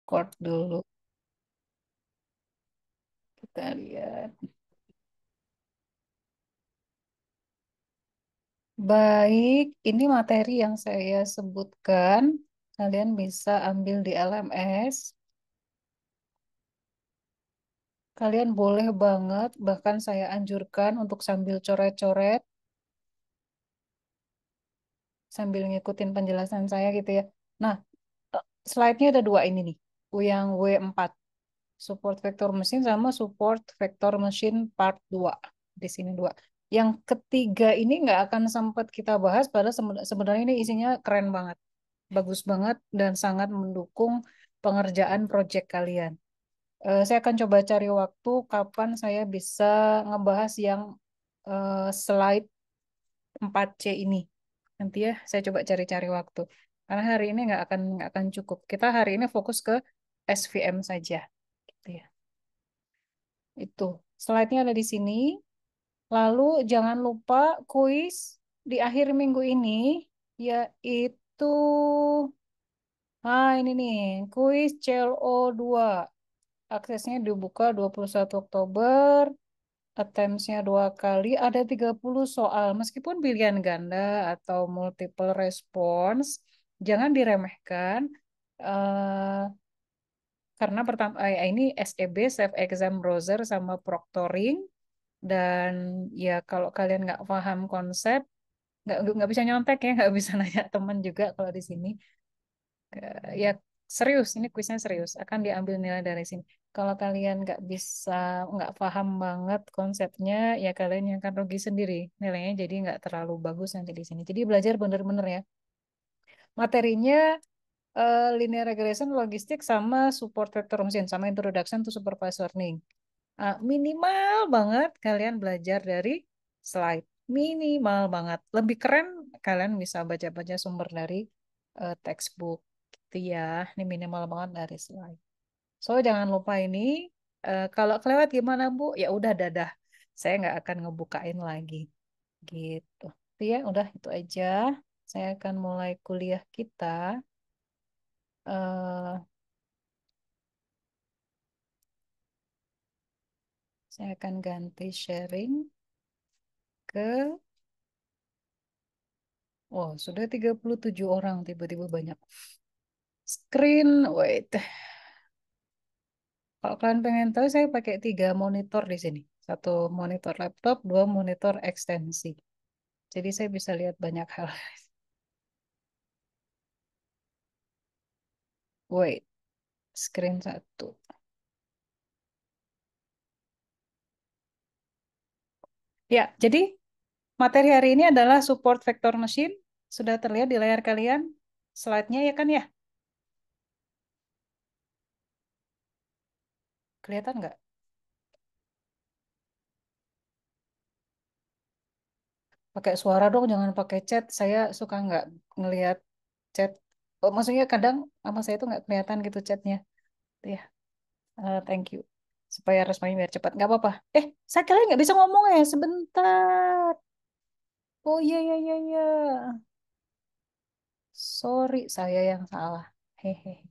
Record dulu. Kita lihat. Baik, ini materi yang saya sebutkan. Kalian bisa ambil di LMS. Kalian boleh banget, bahkan saya anjurkan untuk sambil coret-coret, sambil ngikutin penjelasan saya gitu ya. Nah, eh, slide-nya ada dua ini nih. Yang W4, support vektor mesin sama support vektor mesin part 2. Di sini dua. Yang ketiga ini nggak akan sempat kita bahas, padahal sebenarnya ini isinya keren banget. Bagus banget dan sangat mendukung pengerjaan proyek kalian. Saya akan coba cari waktu kapan saya bisa ngebahas yang slide 4C ini. Nanti ya, saya coba cari-cari waktu. Karena hari ini nggak akan cukup. Kita hari ini fokus ke SVM saja. Gitu ya. Itu. Slide-nya ada di sini. Lalu jangan lupa kuis di akhir minggu ini, yaitu ini nih, kuis CLO 2. Aksesnya dibuka 21 Oktober, attempts-nya 2 kali, ada 30 soal. Meskipun pilihan ganda atau multiple response, jangan diremehkan. eh karena pertama ini SEB, Self Exam Browser sama proctoring. Dan ya kalau kalian nggak paham konsep, nggak bisa nyontek ya, nggak bisa nanya teman juga kalau di sini. Ya serius, ini kuisnya serius, akan diambil nilai dari sini. Kalau kalian nggak paham banget konsepnya, ya kalian yang akan rugi sendiri nilainya, jadi nggak terlalu bagus nanti di sini. Jadi belajar bener-bener ya. Materinya linear regression, logistik, sama support vector mesin, sama introduction to supervised learning. Minimal banget kalian belajar dari slide. Minimal banget. Lebih keren kalian bisa baca-baca sumber dari textbook. Gitu ya. Ini minimal banget dari slide. So jangan lupa ini. Kalau kelewat gimana Bu? Ya udah dadah. Saya nggak akan ngebukain lagi. Gitu. Itu ya, udah itu aja. Saya akan mulai kuliah kita. eh saya akan ganti sharing ke. Oh, sudah 37 orang, tiba-tiba banyak. Screen, wait. Kalau kalian pengen tahu, saya pakai 3 monitor di sini. Satu monitor laptop, 2 monitor ekstensi. Jadi saya bisa lihat banyak hal. Wait, screen satu. Ya, jadi materi hari ini adalah support vector machine. Sudah terlihat di layar kalian slide-nya ya kan ya? Kelihatan nggak? Pakai suara dong, jangan pakai chat. Saya suka nggak ngelihat chat. Oh, maksudnya kadang sama saya tuh nggak kelihatan gitu chatnya. Ya, thank you. Supaya responnya biar cepat. Nggak apa-apa. Saya kira nggak bisa ngomong ya. Sebentar. Oh iya, iya, iya, iya. Sorry, saya yang salah. Hehe.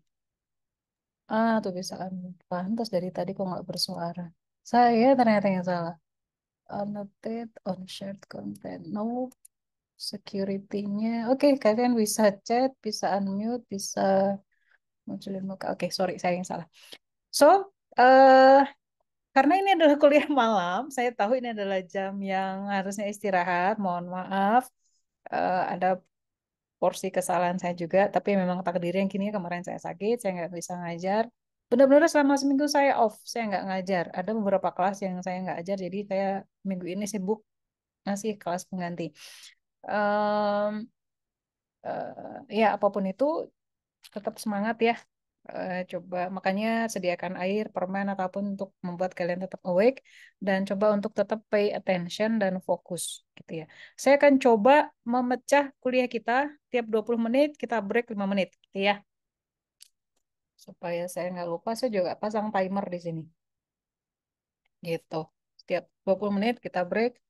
Tuh bisa unmute. Pantas dari tadi kok nggak bersuara. Saya ternyata yang salah. Annotate on shared content. No security-nya. Oke, kalian bisa chat, bisa unmute, bisa munculin muka. Oke, sorry, saya yang salah. So, eh karena ini adalah kuliah malam, saya tahu ini adalah jam yang harusnya istirahat. Mohon maaf, ada porsi kesalahan saya juga, tapi memang takdirnya yang kini kemarin saya sakit, saya nggak bisa ngajar. Benar-benar selama seminggu saya off, saya nggak ngajar. Ada beberapa kelas yang saya nggak ajar, jadi saya minggu ini sibuk ngasih kelas pengganti. Em, ya apapun itu, tetap semangat ya. Coba makanya sediakan air, permen ataupun untuk membuat kalian tetap awake dan coba untuk tetap pay attention dan fokus gitu ya. Saya akan coba memecah kuliah kita tiap 20 menit kita break 5 menit gitu ya. Supaya saya nggak lupa saya juga pasang timer di sini gitu. Setiap 20 menit kita break.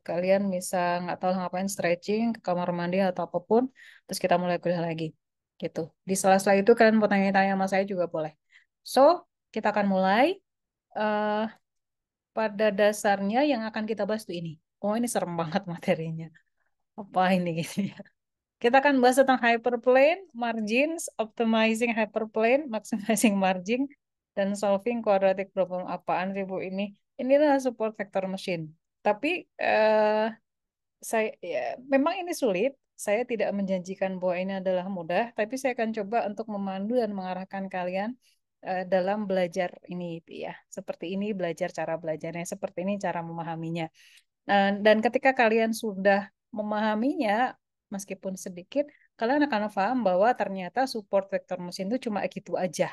Kalian bisa nggak tahu ngapain stretching ke kamar mandi atau apapun terus kita mulai kuliah lagi. gitu. Di sela-sela itu kalian mau tanya-tanya sama saya juga boleh. So, kita akan mulai. eh Pada dasarnya yang akan kita bahas tuh ini. Oh, ini serem banget materinya. Apa ini gitu ya? Kita akan bahas tentang hyperplane, margins, optimizing hyperplane, maximizing margin, dan solving quadratic problem. Apaan sih Bu ini? Inilah support vector machine. Tapi saya ya, memang ini sulit. Saya tidak menjanjikan bahwa ini adalah mudah, tapi saya akan coba untuk memandu dan mengarahkan kalian dalam belajar ini ya. Seperti ini belajar cara belajarnya, seperti ini cara memahaminya. Dan ketika kalian sudah memahaminya, meskipun sedikit, kalian akan paham bahwa ternyata support vector mesin itu cuma gitu aja,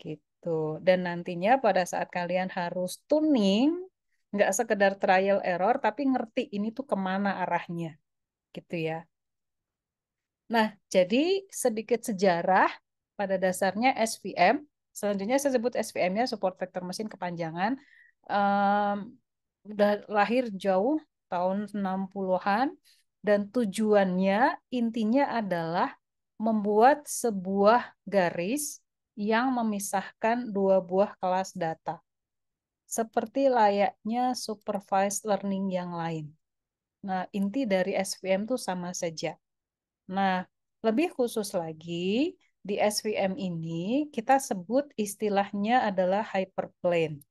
gitu. Dan nantinya pada saat kalian harus tuning, nggak sekedar trial error, tapi ngerti ini tuh kemana arahnya, gitu ya. Nah, jadi sedikit sejarah pada dasarnya SVM. Selanjutnya saya sebut SVM-nya, support vector mesin kepanjangan. Em, Udah lahir jauh tahun 60-an dan tujuannya intinya adalah membuat sebuah garis yang memisahkan dua buah kelas data. Seperti layaknya supervised learning yang lain. Nah, inti dari SVM itu sama saja. Nah, lebih khusus lagi, di SVM ini kita sebut istilahnya adalah hyperplane.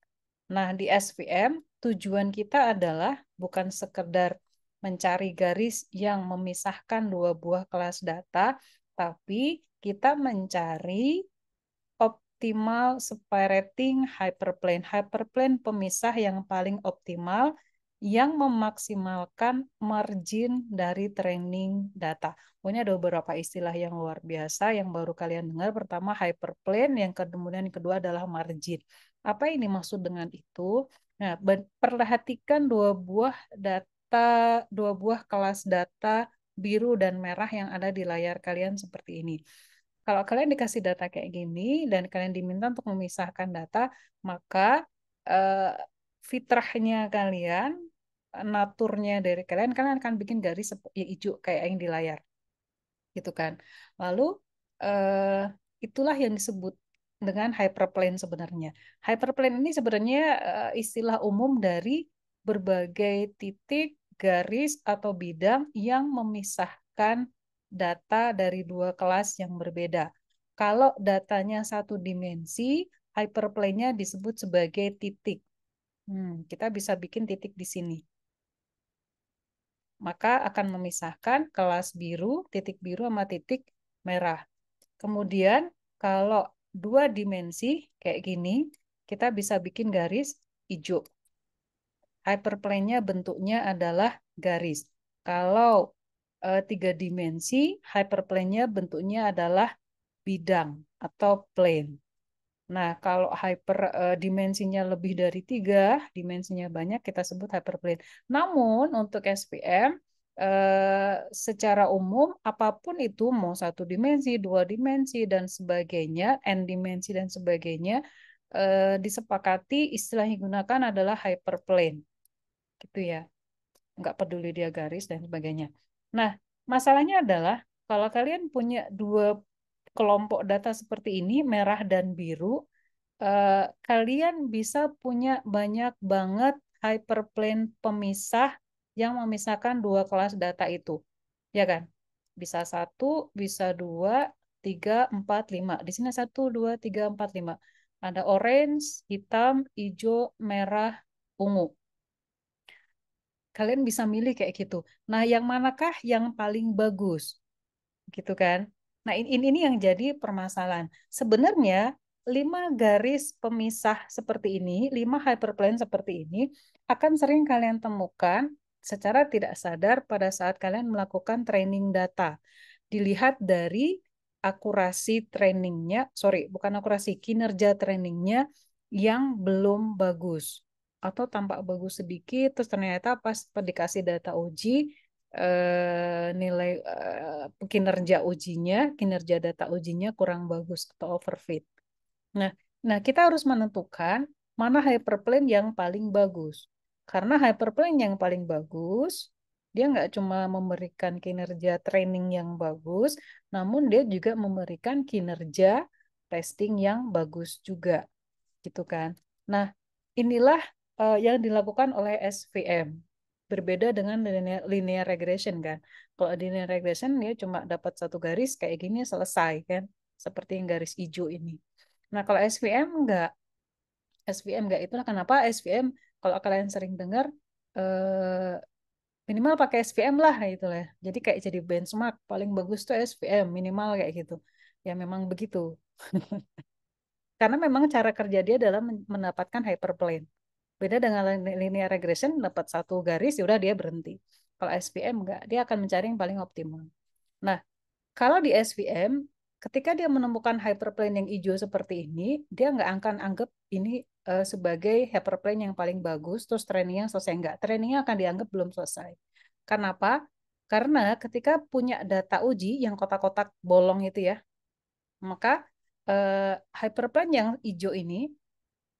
Nah, di SVM tujuan kita adalah bukan sekedar mencari garis yang memisahkan dua buah kelas data, tapi kita mencari optimal separating hyperplane. Hyperplane pemisah yang paling optimal yang memaksimalkan margin dari training data. Pokoknya ada beberapa istilah yang luar biasa yang baru kalian dengar. Pertama hyperplane, yang kemudian yang kedua adalah margin. Apa ini maksud dengan itu? Nah, perhatikan dua buah kelas data biru dan merah yang ada di layar kalian seperti ini. Kalau kalian dikasih data kayak gini dan kalian diminta untuk memisahkan data, maka eh, fitrahnya kalian, naturnya dari kalian, kalian akan bikin garis hijau kayak yang di layar, gitu kan. Lalu eh, itulah yang disebut dengan hyperplane sebenarnya. Hyperplane ini sebenarnya istilah umum dari berbagai titik, garis, atau bidang yang memisahkan data dari dua kelas yang berbeda. Kalau datanya satu dimensi, hyperplane-nya disebut sebagai titik. Kita bisa bikin titik di sini. Maka akan memisahkan kelas biru, titik biru sama titik merah. Kemudian kalau dua dimensi kayak gini, kita bisa bikin garis hijau. Hyperplane-nya bentuknya adalah garis. Kalau tiga dimensi, hyperplane-nya bentuknya adalah bidang atau plane. Nah, kalau dimensinya lebih dari tiga, dimensinya banyak, kita sebut hyperplane. Namun untuk SPM, secara umum, apapun itu, mau satu dimensi, dua dimensi, dan sebagainya, n dimensi dan sebagainya, disepakati istilah yang digunakan adalah hyperplane. Gitu ya. Nggak peduli dia garis dan sebagainya. Nah, masalahnya adalah kalau kalian punya dua kelompok data seperti ini, merah dan biru, kalian bisa punya banyak banget hyperplane pemisah yang memisahkan dua kelas data itu. Ya kan? Bisa satu, bisa dua, tiga, empat, lima. Di sini satu, dua, tiga, empat, lima. Ada orange, hitam, hijau, merah, ungu. Kalian bisa milih kayak gitu. Nah, yang manakah yang paling bagus? Gitu kan? Nah, ini yang jadi permasalahan. Sebenarnya 5 garis pemisah seperti ini, 5 hyperplane seperti ini akan sering kalian temukan secara tidak sadar pada saat kalian melakukan training data. Dilihat dari akurasi trainingnya, sorry, bukan akurasi, kinerja trainingnya yang belum bagus. Atau tampak bagus sedikit, terus ternyata pas dikasih data uji, nilai kinerja ujinya, kinerja data ujinya kurang bagus atau overfit. Nah, nah kita harus menentukan mana hyperplane yang paling bagus. Karena hyperplane yang paling bagus Dia nggak cuma memberikan kinerja training yang bagus, namun dia juga memberikan kinerja testing yang bagus juga, gitu kan. Nah, inilah yang dilakukan oleh SVM. Berbeda dengan linear regression kan. Kalau linear regression dia cuma dapat satu garis kayak gini selesai kan, seperti yang garis hijau ini. Nah, kalau SVM enggak. SVM enggak, itulah kenapa SVM kalau kalian sering dengar eh, minimal pakai SVM lah gitu lah. Jadi kayak jadi benchmark paling bagus tuh SVM minimal kayak gitu. Ya memang begitu. Karena memang cara kerja dia adalah mendapatkan hyperplane. Beda dengan linear regression dapat satu garis ya udah dia berhenti. Kalau SVM enggak, dia akan mencari yang paling optimal. Nah, kalau di SVM, ketika dia menemukan hyperplane yang hijau seperti ini, dia nggak akan anggap ini sebagai hyperplane yang paling bagus, terus trainingnya selesai. Nggak, trainingnya akan dianggap belum selesai. Kenapa? Karena ketika punya data uji yang kotak-kotak bolong itu ya, maka hyperplane yang hijau ini,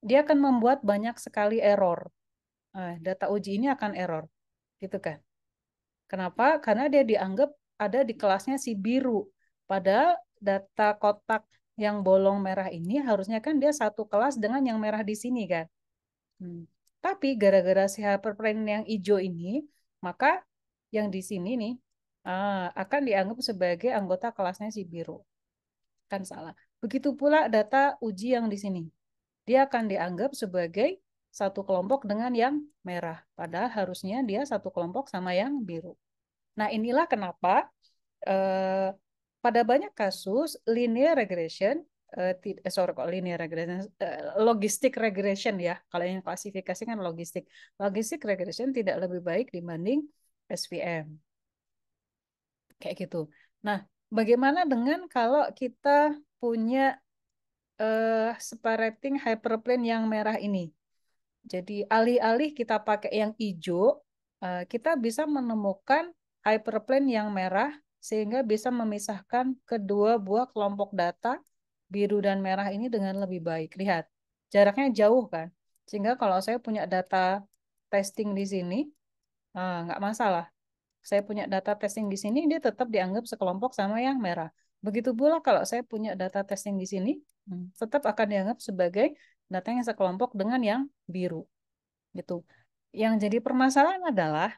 dia akan membuat banyak sekali error. Data uji ini akan error, gitu kan. Kenapa? Karena dia dianggap ada di kelasnya si biru. Padahal data kotak yang bolong merah ini harusnya kan dia satu kelas dengan yang merah di sini kan. Hmm. Tapi gara-gara si hyperplane yang hijau ini, maka yang di sini nih akan dianggap sebagai anggota kelasnya si biru. Kan salah. Begitu pula data uji yang di sini. Dia akan dianggap sebagai satu kelompok dengan yang merah. Padahal harusnya dia satu kelompok sama yang biru. Nah, inilah kenapa eh, pada banyak kasus linear regression, sorry kok linear regression, logistic regression ya. Kalau yang klasifikasi kan logistik. Logistic regression tidak lebih baik dibanding SVM. Kayak gitu. Nah, bagaimana dengan kalau kita punya separating hyperplane yang merah ini? Jadi alih-alih kita pakai yang hijau, kita bisa menemukan hyperplane yang merah sehingga bisa memisahkan kedua buah kelompok data biru dan merah ini dengan lebih baik. Lihat, jaraknya jauh kan? Sehingga kalau saya punya data testing di sini, nggak masalah. Saya punya data testing di sini, dia tetap dianggap sekelompok sama yang merah. Begitu pula kalau saya punya data testing di sini, tetap akan dianggap sebagai data yang sekelompok dengan yang biru gitu. Yang jadi permasalahan adalah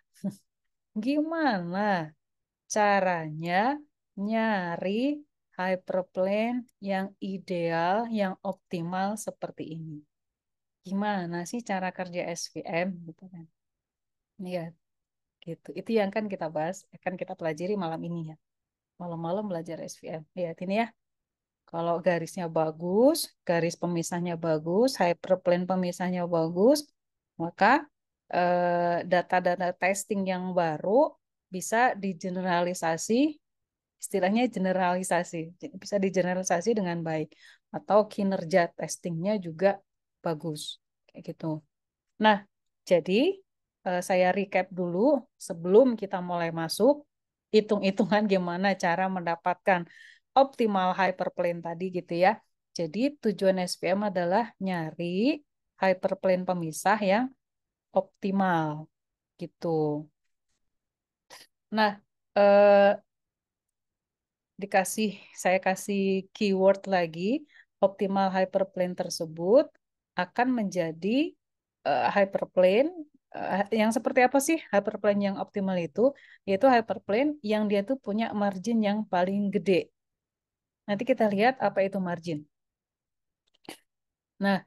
gimana caranya nyari hyperplane yang ideal, yang optimal seperti ini. Gimana sih cara kerja SVM gitu kan? Iya, gitu. Itu yang kan kita bahas, akan kita pelajari malam ini ya. Malam-malam belajar SVM. Lihat ini ya. Kalau garisnya bagus, garis pemisahnya bagus, hyperplane pemisahnya bagus, maka data-data testing yang baru bisa digeneralisasi, istilahnya generalisasi, bisa digeneralisasi dengan baik, atau kinerja testingnya juga bagus, kayak gitu. Nah, jadi saya recap dulu sebelum kita mulai masuk, hitung-hitungan gimana cara mendapatkan optimal hyperplane tadi gitu ya. Jadi tujuan SPM adalah nyari hyperplane pemisah yang optimal gitu. Nah, eh, dikasih saya kasih keyword lagi, optimal hyperplane tersebut akan menjadi hyperplane yang seperti apa sih hyperplane yang optimal itu? Yaitu hyperplane yang dia tuh punya margin yang paling gede. Nanti kita lihat apa itu margin. Nah,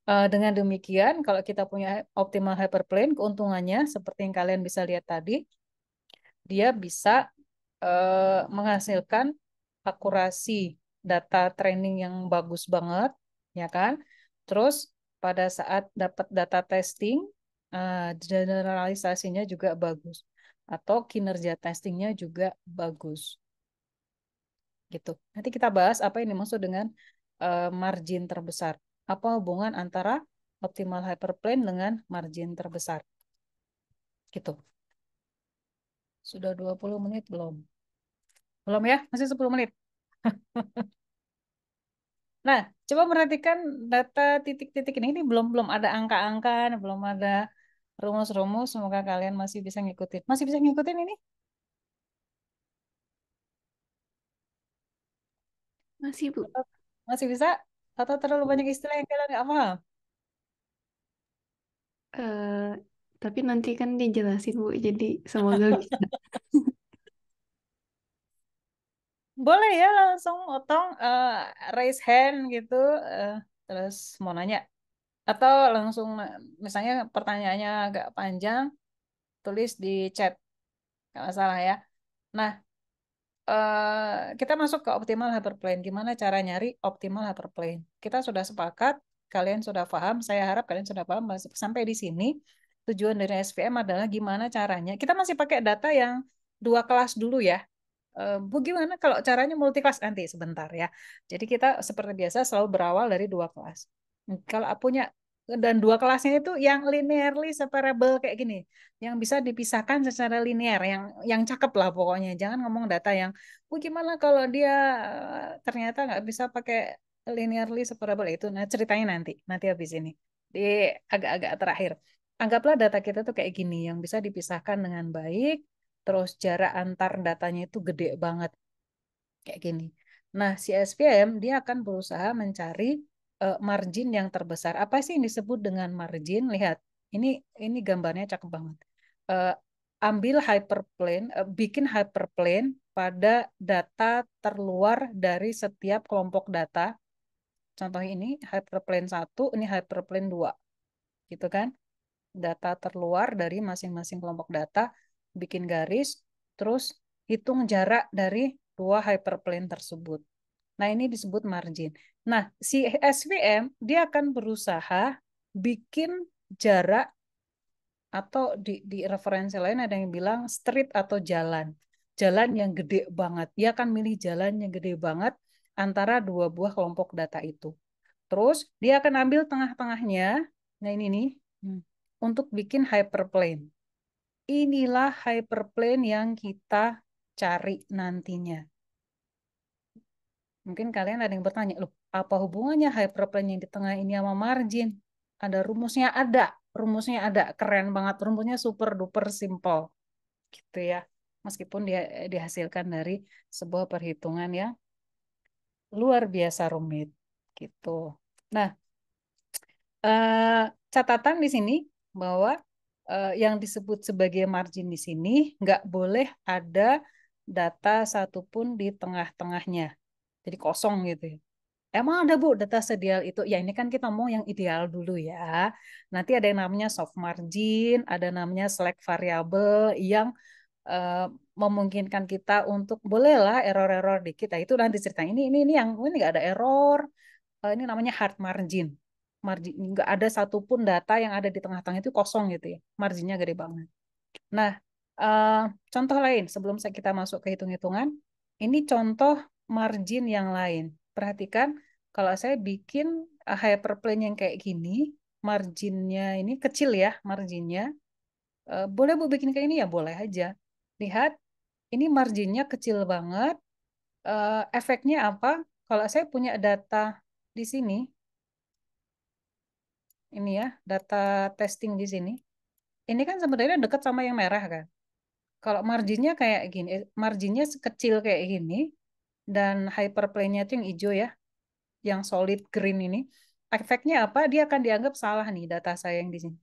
dengan demikian kalau kita punya optimal hyperplane, keuntungannya seperti yang kalian bisa lihat tadi, dia bisa menghasilkan akurasi data training yang bagus banget, ya kan? Terus pada saat dapat data testing, generalisasinya juga bagus, atau kinerja testingnya juga bagus, gitu. Nanti kita bahas apa yang dimaksud dengan margin terbesar. Apa hubungan antara optimal hyperplane dengan margin terbesar, gitu. Sudah 20 menit belum? Belum ya? Masih 10 menit. Nah, coba perhatikan data titik-titik ini belum belum ada angka-angka, belum ada rumus-rumus, semoga kalian masih bisa ngikutin. Masih bisa ngikutin ini? Masih, Bu. Atau masih bisa? Atau terlalu banyak istilah yang kalian nggak paham? Eh, tapi nanti kan dijelasin, Bu. Jadi semoga bisa. Boleh ya langsung otong raise hand gitu, eh, terus mau nanya. Atau langsung misalnya pertanyaannya agak panjang, tulis di chat, nggak masalah ya. Nah, kita masuk ke optimal hyperplane. Gimana cara nyari optimal hyperplane? Kita sudah sepakat, kalian sudah paham, saya harap kalian sudah paham sampai di sini. Tujuan dari SVM adalah gimana caranya. Kita masih pakai data yang dua kelas dulu ya. Bu, gimana kalau caranya multi kelas nanti sebentar ya. Jadi kita seperti biasa selalu berawal dari dua kelas. Kalau punya dan dua kelasnya itu yang linearly separable kayak gini, yang bisa dipisahkan secara linear, yang cakep lah pokoknya. Jangan ngomong data yang, bu gimana kalau dia ternyata nggak bisa pakai linearly separable itu. Nah ceritanya nanti habis ini di agak-agak terakhir. Anggaplah data kita tuh kayak gini, yang bisa dipisahkan dengan baik. Terus jarak antar datanya itu gede banget kayak gini. Nah, si SPM dia akan berusaha mencari margin yang terbesar. Apa sih yang disebut dengan margin? Lihat, ini gambarnya cakep banget. Eh, ambil hyperplane, bikin hyperplane pada data terluar dari setiap kelompok data. Contoh ini hyperplane satu, ini hyperplane 2, gitu kan? Data terluar dari masing-masing kelompok data, bikin garis, terus hitung jarak dari dua hyperplane tersebut. Nah, ini disebut margin. Nah, si SVM dia akan berusaha bikin jarak atau di referensi lain ada yang bilang street atau jalan. Jalan yang gede banget. Dia akan milih jalan yang gede banget antara dua buah kelompok data itu. Terus dia akan ambil tengah-tengahnya. Nah, ini nih. Untuk bikin hyperplane. Inilah hyperplane yang kita cari nantinya. Mungkin kalian ada yang bertanya, loh, apa hubungannya hyperplane yang di tengah ini sama margin? Ada rumusnya, ada. Rumusnya ada. Keren banget. Rumusnya super duper simple. Gitu ya. Meskipun dia dihasilkan dari sebuah perhitungan yang luar biasa rumit. Gitu. Nah, eh, catatan di sini bahwa yang disebut sebagai margin di sini nggak boleh ada data satupun di tengah-tengahnya. Jadi kosong gitu ya. Emang ada Bu data seideal itu? Ya ini kan kita mau yang ideal dulu ya. Nanti ada yang namanya soft margin, ada namanya select variable yang eh, memungkinkan kita untuk bolehlah error-error dikit. Nah, itu nanti cerita ini yang ini nggak ada error. Ini namanya hard margin. Margin nggak ada satupun data yang ada di tengah-tengah itu kosong gitu ya. Marginnya gede banget. Nah, eh, contoh lain sebelum kita masuk ke hitung-hitungan, ini contoh margin yang lain. Perhatikan, kalau saya bikin hyperplane yang kayak gini, marginnya ini kecil ya, marginnya. Boleh Bu bikin kayak ini ya, boleh aja. Lihat, ini marginnya kecil banget. Efeknya apa? Kalau saya punya data di sini, ini ya, data testing di sini. Ini kan sebenarnya dekat sama yang merah kan. Kalau marginnya kayak gini, marginnya kecil kayak gini, dan hyperplane-nya itu yang hijau ya, yang solid green ini, efeknya apa? Dia akan dianggap salah nih data saya yang di sini.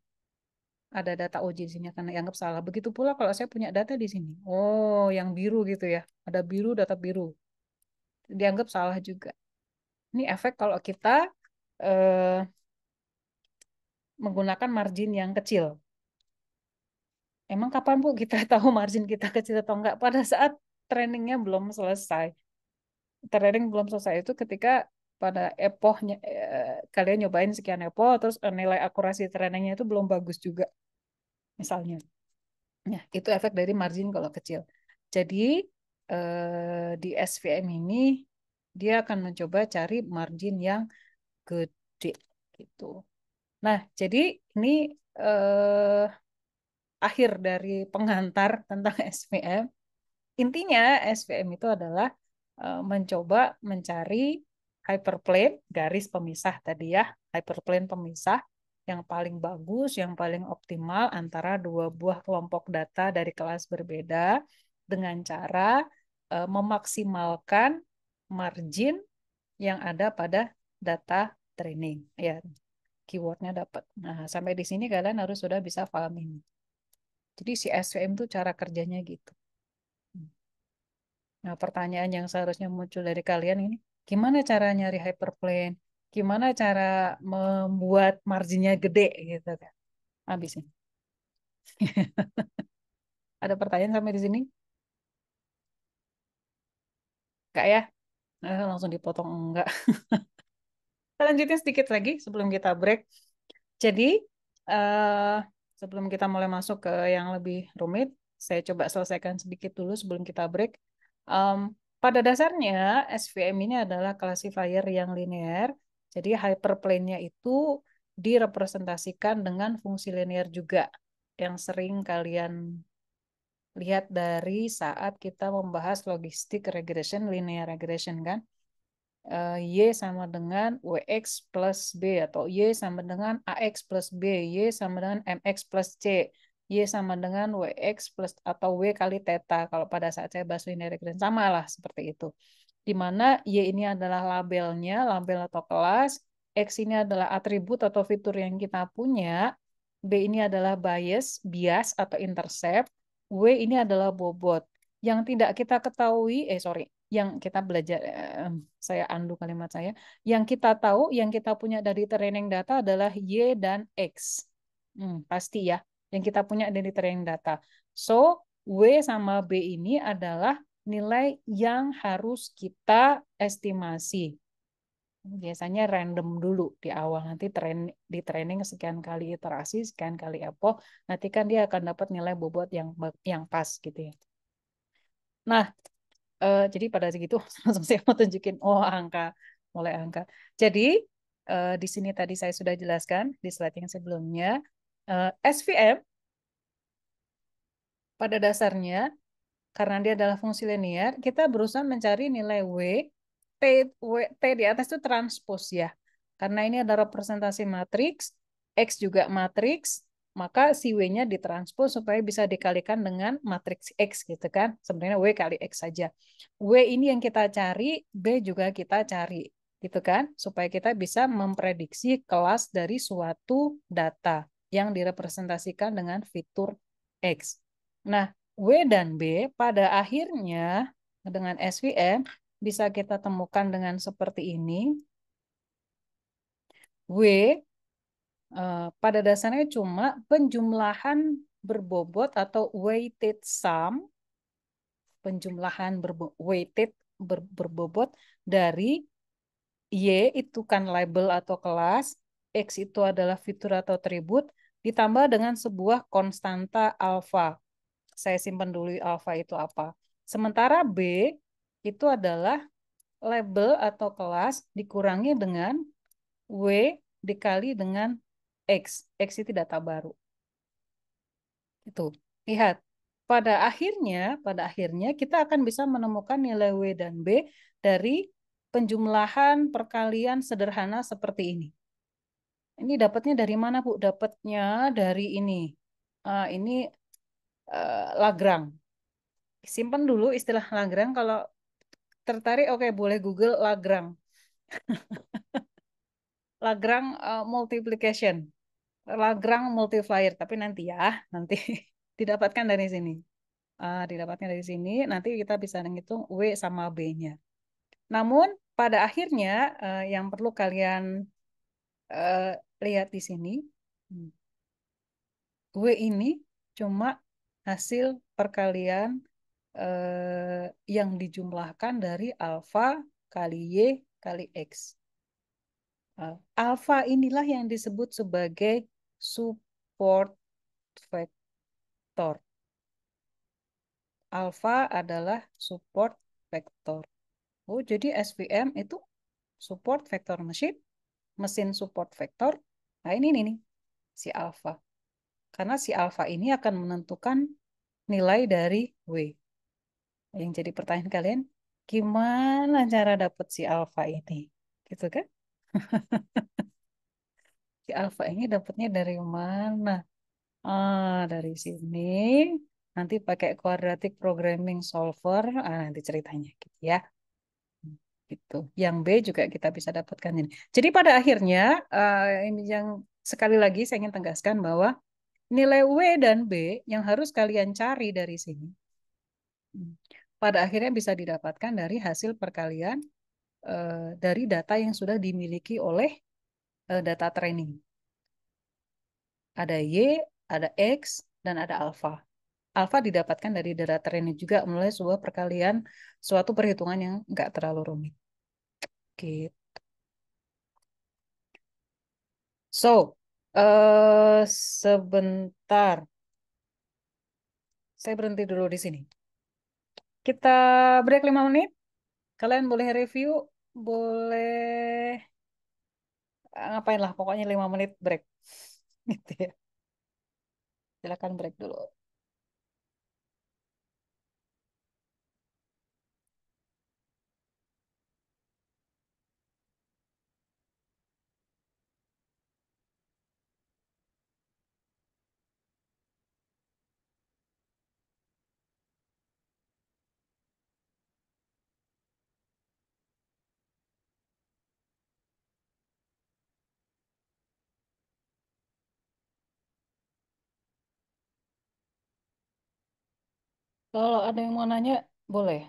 Ada data uji di sini akan dianggap salah. Begitu pula kalau saya punya data di sini. Oh, yang biru gitu ya. Ada biru, data biru. Dianggap salah juga. Ini efek kalau kita eh, menggunakan margin yang kecil. Emang kapan Bu kita tahu margin kita kecil atau enggak? Pada saat trainingnya belum selesai. Trading belum selesai itu ketika pada epohnya kalian nyobain sekian epoh terus nilai akurasi tradingnya itu belum bagus juga misalnya. Nah, itu efek dari margin kalau kecil. Jadi di SVM ini dia akan mencoba cari margin yang gede gitu. Nah, jadi ini eh, akhir dari pengantar tentang SVM. Intinya SVM itu adalah mencoba mencari hyperplane, garis pemisah tadi ya, hyperplane pemisah. yang paling bagus, yang paling optimal antara dua buah kelompok data dari kelas berbeda dengan cara memaksimalkan margin yang ada pada data training. Ya, keywordnya dapat. Nah, sampai di sini kalian harus sudah bisa paham ini. Jadi si SVM itu cara kerjanya gitu. Nah, pertanyaan yang seharusnya muncul dari kalian ini, gimana cara nyari hyperplane? Gimana cara membuat marginnya gede gitu kan? Habis ini. Ada pertanyaan sampai di sini? Enggak ya? Langsung dipotong enggak. Kita lanjutin sedikit lagi sebelum kita break. Jadi, eh, sebelum kita mulai masuk ke yang lebih rumit, saya coba selesaikan sedikit dulu sebelum kita break. Em, pada dasarnya, SVM ini adalah classifier yang linear. Jadi, hyperplane-nya itu direpresentasikan dengan fungsi linear juga, yang sering kalian lihat dari saat kita membahas logistik regression, linear regression kan. Y sama dengan WX plus B atau Y sama dengan AX plus B, Y sama dengan MX plus C, Y sama dengan WX plus atau W kali theta kalau pada saat saya bahas linear regression sama lah seperti itu. Di mana Y ini adalah labelnya, label atau kelas, X ini adalah atribut atau fitur yang kita punya, B ini adalah bias atau intercept, W ini adalah bobot. Yang tidak kita ketahui, sorry, yang kita belajar, saya undo kalimat saya, yang kita tahu, yang kita punya dari training data adalah Y dan X. Pasti ya, yang kita punya dari training data. So, W sama B ini adalah nilai yang harus kita estimasi. Biasanya random dulu di awal, nanti di training sekian kali iterasi, sekian kali epoch, nanti kan dia akan dapat nilai bobot yang pas gitu ya. Nah, jadi pada segitu langsung saya mau tunjukin angka, mulai angka. Jadi di sini tadi saya sudah jelaskan di slide yang sebelumnya, SVM pada dasarnya karena dia adalah fungsi linear, kita berusaha mencari nilai T di atas itu transpos ya. Karena ini ada representasi matriks, X juga matriks, maka si W-nya ditranspos supaya bisa dikalikan dengan matriks X gitu kan. Sebenarnya W kali X saja. W ini yang kita cari, B juga kita cari gitu kan. Supaya kita bisa memprediksi kelas dari suatu data yang direpresentasikan dengan fitur X. Nah, W dan B pada akhirnya dengan SVM bisa kita temukan dengan seperti ini. W pada dasarnya cuma penjumlahan berbobot atau weighted sum, penjumlahan berbobot dari Y itu kan label atau kelas, X itu adalah fitur atau atribut, ditambah dengan sebuah konstanta alfa. Saya simpan dulu alfa itu apa. Sementara B itu adalah label atau kelas dikurangi dengan W dikali dengan X. X itu data baru. Itu. Lihat. Pada akhirnya kita akan bisa menemukan nilai W dan B dari penjumlahan perkalian sederhana seperti ini. Ini dapatnya dari mana, Bu? Dapatnya dari ini. Ini Lagrange. Simpan dulu istilah Lagrange. Kalau tertarik, oke, boleh Google Lagrange. Lagrange multiplication. Lagrange multiplier. Tapi nanti ya, nanti didapatkan dari sini. Didapatkan dari sini, nanti kita bisa menghitung W sama B-nya. Namun, pada akhirnya yang perlu kalian eh, lihat di sini, W ini cuma hasil perkalian yang dijumlahkan dari alfa kali Y kali X. Alfa inilah yang disebut sebagai support vector. Alfa adalah support vector. Oh, jadi SVM itu support vector mesin support vector. Nah, ini nih, si alfa. Karena si alfa ini akan menentukan nilai dari W. Yang jadi pertanyaan kalian, gimana cara dapat si alfa ini? Gitu kan? Si alfa ini dapatnya dari mana? Dari sini. Nanti pakai quadratic programming solver. Nanti ceritanya gitu ya. Gitu. Yang B juga kita bisa dapatkan ini. Jadi pada akhirnya, ini yang sekali lagi saya ingin tegaskan bahwa nilai W dan B yang harus kalian cari dari sini, hmm, pada akhirnya bisa didapatkan dari hasil perkalian dari data yang sudah dimiliki oleh data training. Ada Y, ada X, dan ada alpha. Alpha didapatkan dari data training juga melalui sebuah perkalian, suatu perhitungan yang nggak terlalu rumit. Gitu. So, sebentar. Saya berhenti dulu di sini. Kita break 5 menit. Kalian boleh review, boleh ngapain lah. Pokoknya 5 menit break. Gitu ya. Silakan break dulu. Kalau ada yang mau nanya, boleh.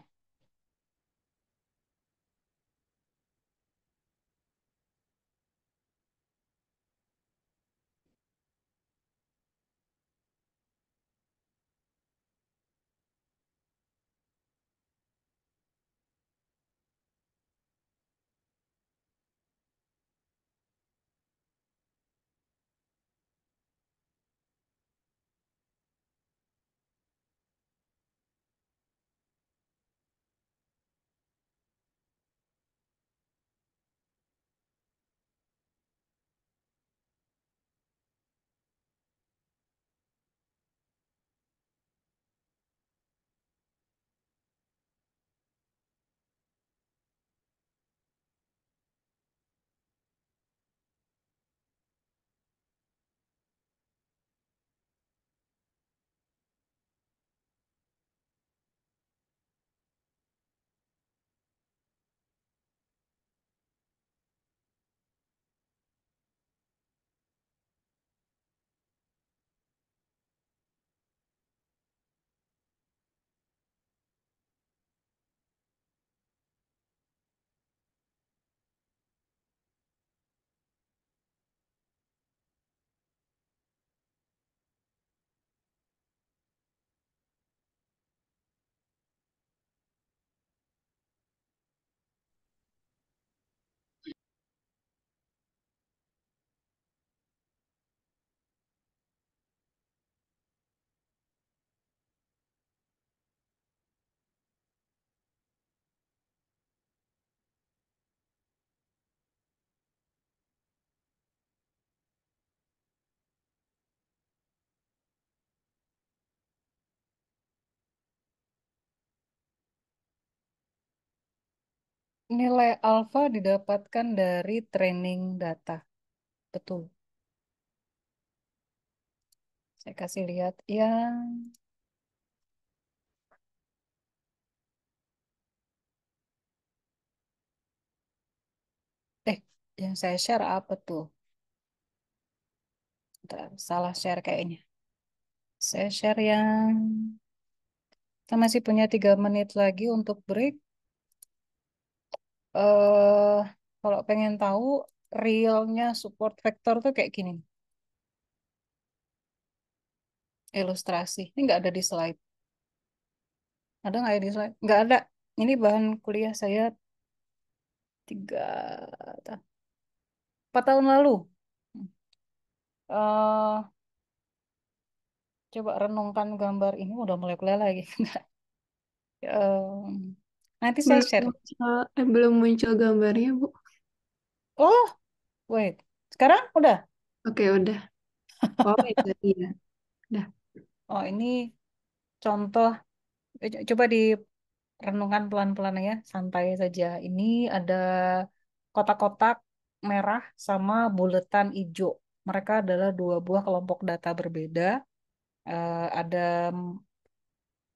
Nilai alfa didapatkan dari training data. Betul. Saya kasih lihat yang eh yang saya share apa tuh? Bentar, salah share kayaknya. Saya share yang kita masih punya 3 menit lagi untuk break. eh Kalau pengen tahu realnya support vector tuh kayak gini. Ilustrasi. Ini nggak ada di slide. Ada nggak ya di slide? Nggak ada. Ini bahan kuliah saya 4 tahun lalu. eh Coba renungkan gambar ini udah mulai kuliah lagi. Em, Nanti saya Belum share. muncul, belum muncul gambarnya, Bu. Oh, wait. Sekarang udah. Oke, udah. Oh, ya tadi ya. Udah. Oh, ini contoh. Coba direnungkan pelan-pelan ya, santai saja. Ini ada kotak-kotak merah sama buletan hijau. Mereka adalah dua buah kelompok data berbeda. Ada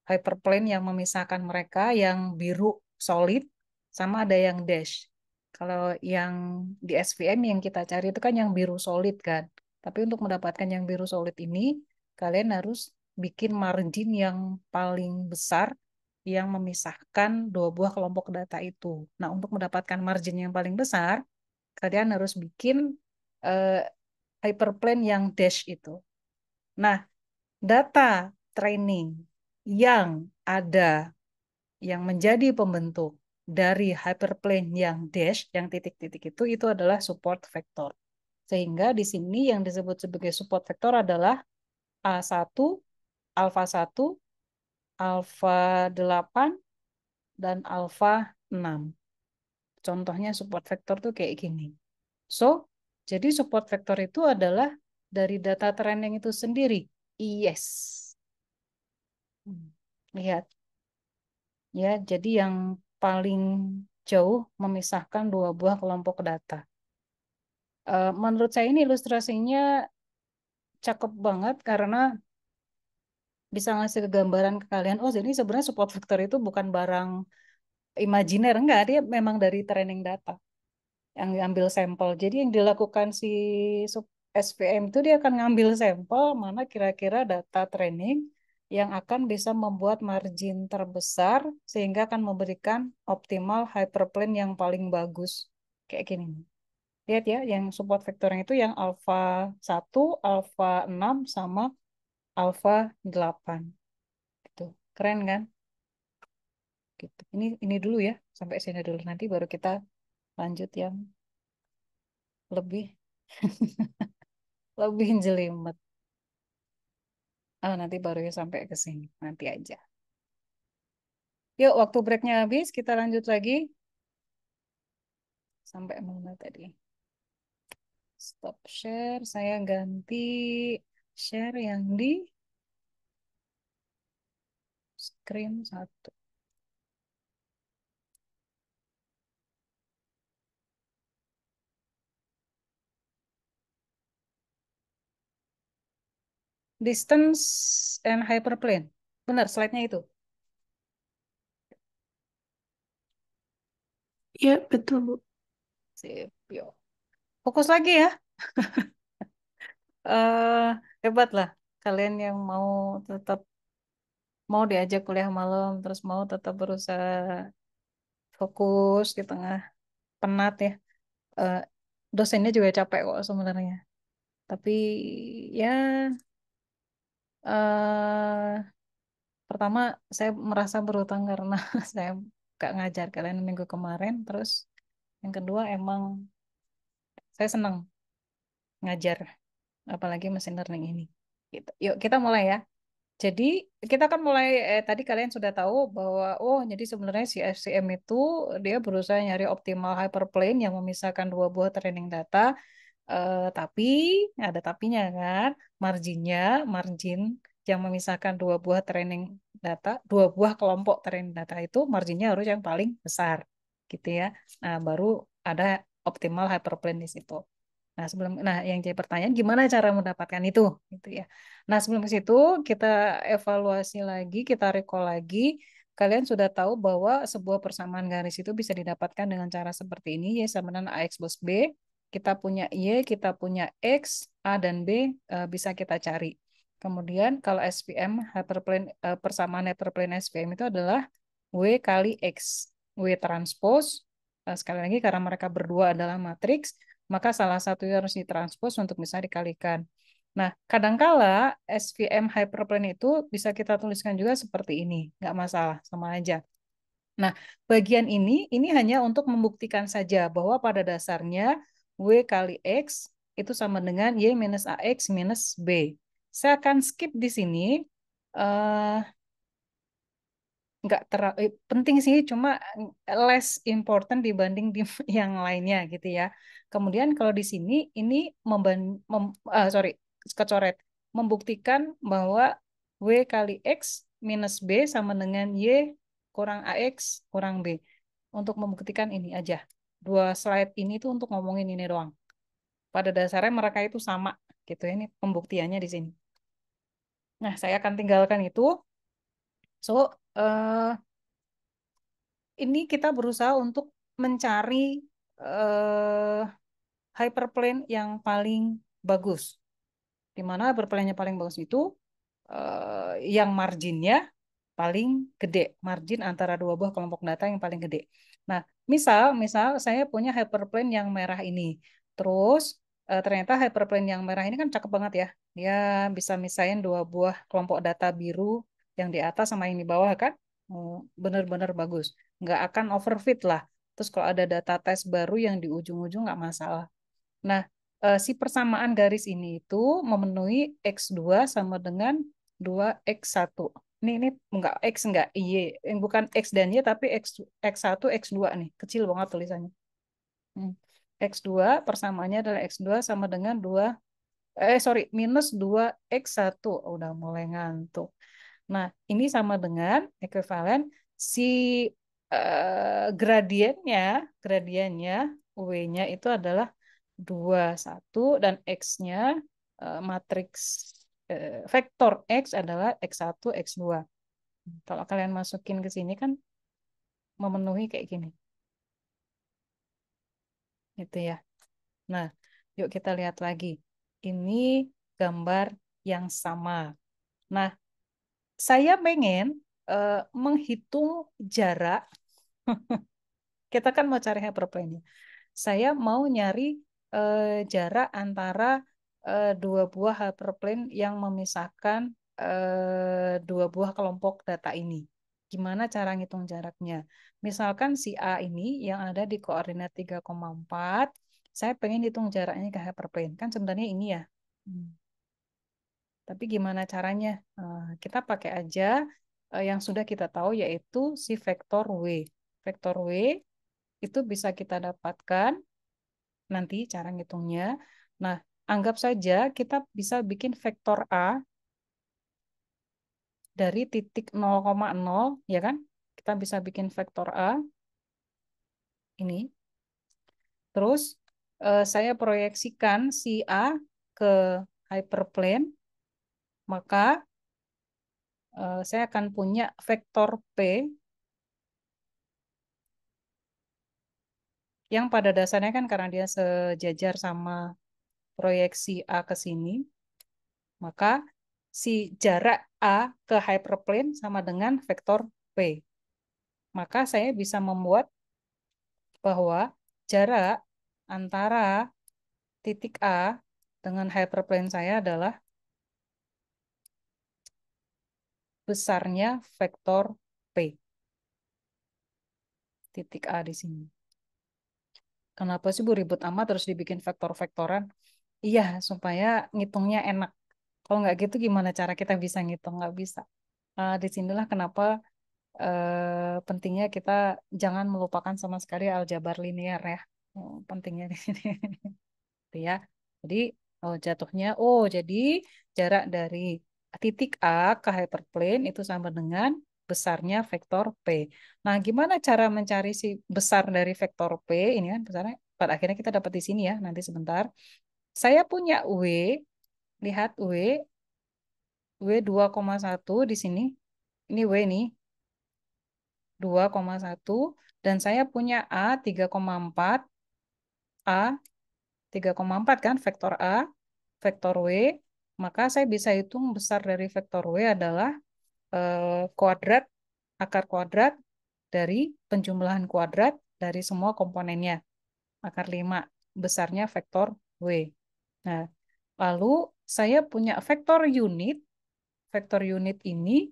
hyperplane yang memisahkan mereka, yang biru solid, sama ada yang dash. Kalau yang di SVM yang kita cari itu kan yang biru solid kan. Tapi untuk mendapatkan yang biru solid ini, kalian harus bikin margin yang paling besar yang memisahkan dua buah kelompok data itu. Nah, untuk mendapatkan margin yang paling besar, kalian harus bikin eh, hyperplane yang dash itu. Nah, data training yang ada yang menjadi pembentuk dari hyperplane yang dash, yang titik-titik itu adalah support vector. Sehingga di sini yang disebut sebagai support vector adalah A1, alfa 1, alfa 8, dan alfa 6. Contohnya support vector tuh kayak gini. So, jadi support vector itu adalah dari data training itu sendiri. Yes. Lihat. Ya, jadi yang paling jauh memisahkan dua buah kelompok data. Menurut saya ini ilustrasinya cakep banget karena bisa ngasih gambaran ke kalian. Oh, jadi sebenarnya support vector itu bukan barang imajiner, enggak, dia memang dari training data yang diambil sampel. Jadi yang dilakukan si SVM itu dia akan ngambil sampel mana kira-kira data training yang akan bisa membuat margin terbesar sehingga akan memberikan optimal hyperplane yang paling bagus. Kayak gini. Lihat ya, yang support vektornya itu yang alfa 1, alfa 6, sama alfa 8. Gitu. Keren kan? Gitu. Ini dulu ya, sampai sini dulu. Nanti baru kita lanjut yang lebih lebih jelimet. Nanti baru ya sampai ke sini. Nanti aja. Yuk, waktu breaknya habis, kita lanjut lagi. Sampai mana tadi? Stop share. Saya ganti share yang di screen 1. Distance and hyperplane. Benar, slide-nya itu. Ya, betul, Bu. Sip, yuk. Fokus lagi ya. eh Hebat lah. Kalian yang mau tetap mau diajak kuliah malam, terus mau tetap berusaha fokus di tengah penat ya. Eh, Dosennya juga capek kok sebenarnya. Tapi ya eh pertama saya merasa berutang karena saya gak ngajar kalian minggu kemarin. Terus yang kedua emang saya senang ngajar, apalagi mesin learning ini. Gitu. Yuk kita mulai ya. Jadi kita kan mulai tadi kalian sudah tahu bahwa oh jadi sebenarnya si FCM itu dia berusaha nyari optimal hyperplane yang memisahkan dua buah training data. Tapi ada tapinya kan, margin yang memisahkan dua buah training data, dua buah kelompok training data itu marginnya harus yang paling besar, gitu ya. Nah, baru ada optimal hyperplane di situ. Nah, yang jadi pertanyaan gimana cara mendapatkan itu, gitu ya. Nah, sebelum ke situ kita evaluasi lagi, kita recall lagi. Kalian sudah tahu bahwa sebuah persamaan garis itu bisa didapatkan dengan cara seperti ini, y sama dengan ax plus b. Kita punya y, kita punya x, a dan b bisa kita cari. Kemudian kalau SVM hyperplane persamaan hyperplane SVM itu adalah w kali x, w transpose. Sekali lagi karena mereka berdua adalah matriks, maka salah satu harus ditranspos untuk bisa dikalikan. Nah, kadangkala SVM hyperplane itu bisa kita tuliskan juga seperti ini, nggak masalah, sama aja. Nah, bagian ini hanya untuk membuktikan saja bahwa pada dasarnya W kali X itu sama dengan Y minus AX minus B. Saya akan skip di sini. eh nggak terlalu penting sih, cuma less important dibanding di yang lainnya gitu ya. Kemudian kalau di sini ini sorry, kecoret membuktikan bahwa W kali X minus B sama dengan Y kurang AX kurang B. Untuk membuktikan ini aja. Dua slide ini tuh untuk ngomongin ini doang. Pada dasarnya mereka itu sama gitu ya. Ini pembuktiannya di sini. Nah, saya akan tinggalkan itu. So, ini kita berusaha untuk mencari eh, hyperplane yang paling bagus. Di mana hyperplane yang paling bagus itu yang marginnya paling gede, margin antara dua buah kelompok data yang paling gede. Nah, misal misal saya punya hyperplane yang merah ini. Terus ternyata hyperplane yang merah ini kan cakep banget ya. Dia bisa misain dua buah kelompok data biru yang di atas sama yang di bawah kan. Bener-bener bagus. Nggak akan overfit lah. Terus kalau ada data tes baru yang di ujung-ujung nggak masalah. Nah, si persamaan garis ini itu memenuhi X2 sama dengan 2X1. Ini enggak X enggak Y, bukan X dan Y tapi X1 X2 nih. Kecil banget tulisannya. Hmm. X2 persamaannya adalah X2 sama dengan 2 sorry minus 2X1. Udah mulai ngantuk. Nah, ini sama dengan ekuivalen si gradiennya, gradiennya W-nya itu adalah 21 dan X-nya matriks vektor X adalah X1, X2. Kalau kalian masukin ke sini kan memenuhi kayak gini. Gitu ya. Nah, yuk kita lihat lagi. Ini gambar yang sama. Nah, saya pengen menghitung jarak. Kita kan mau cari hyperplane. Saya mau nyari jarak antara dua buah hyperplane yang memisahkan dua buah kelompok data ini. Gimana cara ngitung jaraknya? Misalkan si A ini yang ada di koordinat 3,4, saya pengen hitung jaraknya ke hyperplane. Kan sebenarnya ini ya. Hmm. Tapi gimana caranya? Kita pakai aja yang sudah kita tahu yaitu si vektor W. Vektor W itu bisa kita dapatkan nanti cara ngitungnya. Nah, anggap saja kita bisa bikin vektor A dari titik 0,0, ya kan? Kita bisa bikin vektor A ini. Terus saya proyeksikan si A ke hyperplane, maka saya akan punya vektor P yang pada dasarnya kan karena dia sejajar sama proyeksi A ke sini, maka si jarak A ke hyperplane sama dengan vektor P. Maka saya bisa membuat bahwa jarak antara titik A dengan hyperplane saya adalah besarnya vektor P. Titik A di sini. Kenapa sih Bu ribut amat terus dibikin vektor-vektoran? Iya, supaya ngitungnya enak. Kalau nggak gitu gimana cara kita bisa ngitung? Nggak bisa. Disinilah kenapa pentingnya kita jangan melupakan sama sekali aljabar linear ya. Pentingnya di sini. Gitu ya. Jadi jatuhnya, jadi jarak dari titik A ke hyperplane itu sama dengan besarnya vektor P. Nah, gimana cara mencari si besar dari vektor P? Ini kan besarnya, pada akhirnya kita dapat di sini ya, nanti sebentar. Saya punya W, lihat W 2,1 di sini. Ini W nih, 2,1. Dan saya punya A 3,4, A 3,4 kan, vektor A, vektor W, maka saya bisa hitung besar dari vektor W adalah kuadrat, akar kuadrat dari penjumlahan kuadrat dari semua komponennya, akar 5, besarnya vektor W. Nah, lalu saya punya vektor unit ini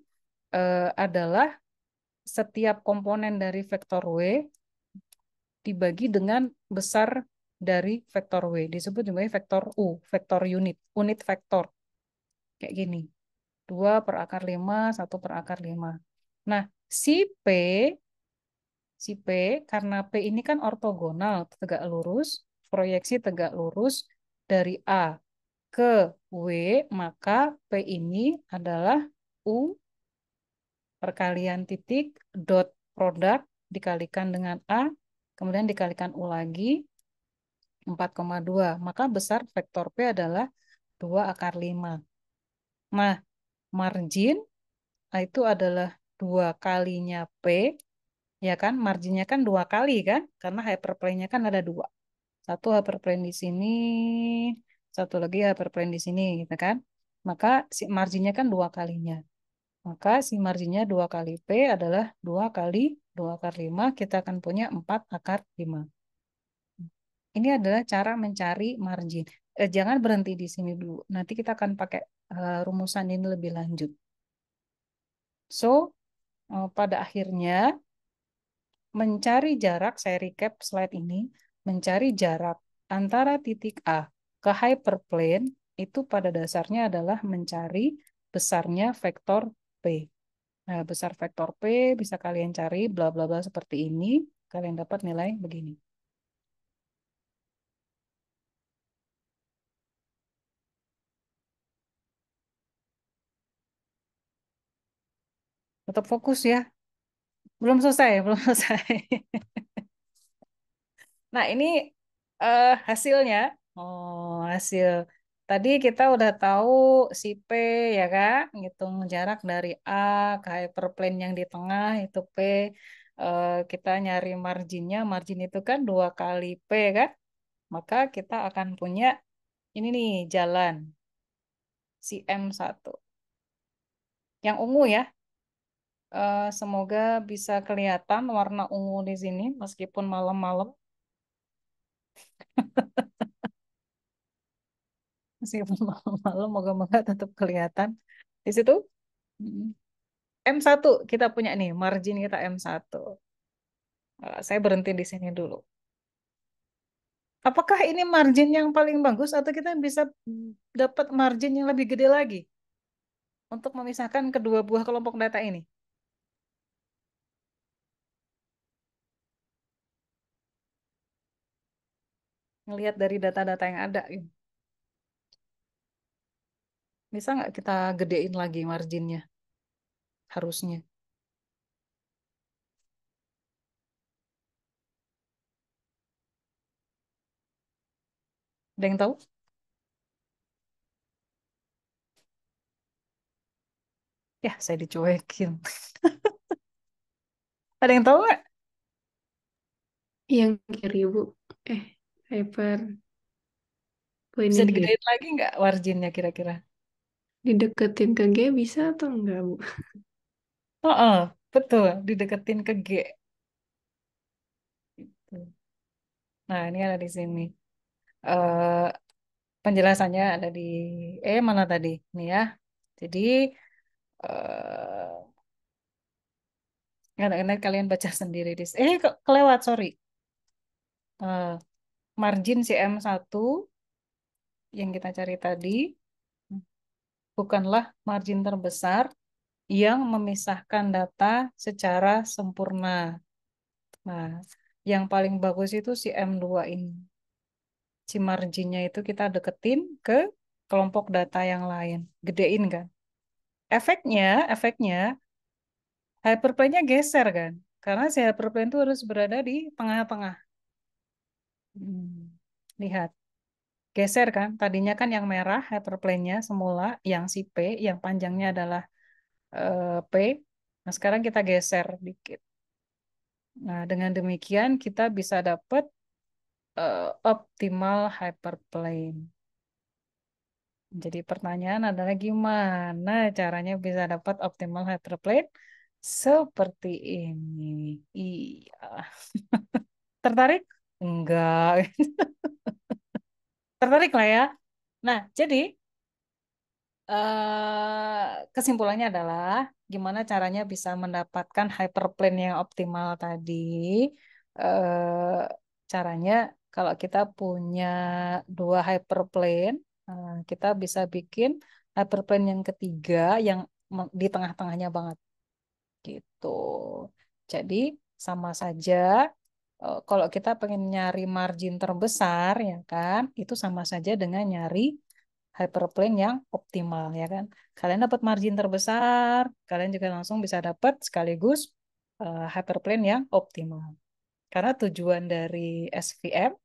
adalah setiap komponen dari vektor W dibagi dengan besar dari vektor W. Disebut juga vektor U, vektor unit, unit vektor. Kayak gini. 2 per akar 5, 1 per akar 5. Nah, si P, karena P ini kan ortogonal, tegak lurus, proyeksi tegak lurus dari A ke W, maka P ini adalah U perkalian titik dot produk dikalikan dengan A, kemudian dikalikan U lagi, 4,2. Maka besar vektor P adalah 2 akar 5. Nah, margin itu adalah 2 kalinya P, ya kan? Marginnya kan 2 kali kan? Karena hyperplane-nya kan ada 2. Satu hyperplane di sini, satu lagi hyperplane di sini, gitu kan? Maka si marginnya kan 2 kalinya. Maka si marginnya 2 kali P adalah 2 kali 2 akar 5. Kita akan punya 4 akar 5. Ini adalah cara mencari margin. Jangan berhenti di sini dulu. Nanti kita akan pakai rumusan ini lebih lanjut. So, pada akhirnya mencari jarak, saya recap slide ini, mencari jarak antara titik A ke hyperplane itu pada dasarnya adalah mencari besarnya vektor P. Nah, besar vektor P bisa kalian cari bla bla bla seperti ini, kalian dapat nilai begini. Tetap fokus ya. Belum selesai, belum selesai. Nah, ini hasilnya. Oh, hasil. Tadi kita udah tahu si P ya kan, ngitung jarak dari A ke hyperplane yang di tengah itu P. Kita nyari marginnya, margin itu kan 2 kali P kan. Maka kita akan punya ini nih jalan si M1. Yang ungu ya. Semoga bisa kelihatan warna ungu di sini meskipun malam-malam. Meskipun malam-malam moga-moga tetap kelihatan di situ. Mm. M1 kita punya nih, margin kita M1. Saya berhenti di sini dulu. Apakah ini margin yang paling bagus atau kita bisa dapat margin yang lebih gede lagi untuk memisahkan kedua buah kelompok data ini? Ngelihat dari data-data yang ada, gitu. Bisa nggak kita gedein lagi marginnya? Harusnya. Ada yang tahu? Ya, saya dicuekin. Ada yang tahu nggak? Yang kiri, Bu. Eh, hyper Bisa plane G. digedein lagi nggak marginnya kira-kira? Dideketin ke G bisa atau enggak, Bu? Oh, betul. Dideketin ke G. Nah, ini ada di sini. Eh, Penjelasannya ada di mana tadi? Nih ya. Jadi eh nanti kalian baca sendiri di kelewat, sorry. Eh, Margin CM1 yang kita cari tadi bukanlah margin terbesar yang memisahkan data secara sempurna. Nah, yang paling bagus itu si M2 ini. Si marginnya itu kita deketin ke kelompok data yang lain. Gedein kan? Efeknya, efeknya hyperplane-nya geser kan? Karena si hyperplane itu harus berada di tengah-tengah. Hmm. Lihat, geser kan? Tadinya kan yang merah hyperplane-nya semula, yang si P, yang panjangnya adalah P. Nah, sekarang kita geser dikit. Nah, dengan demikian kita bisa dapat optimal hyperplane. Jadi pertanyaan adalah gimana caranya bisa dapat optimal hyperplane seperti ini. Iya. Tertarik? Enggak. Tertarik lah ya. Nah, jadi kesimpulannya adalah gimana caranya bisa mendapatkan hyperplane yang optimal tadi. Eh, Caranya kalau kita punya 2 hyperplane, kita bisa bikin hyperplane yang ketiga yang di tengah-tengahnya banget gitu. Jadi sama saja kalau kita pengen nyari margin terbesar ya kan, itu sama saja dengan nyari hyperplane yang optimal ya kan. Kalian dapat margin terbesar, kalian juga langsung bisa dapat sekaligus hyperplane yang optimal. Karena tujuan dari SVM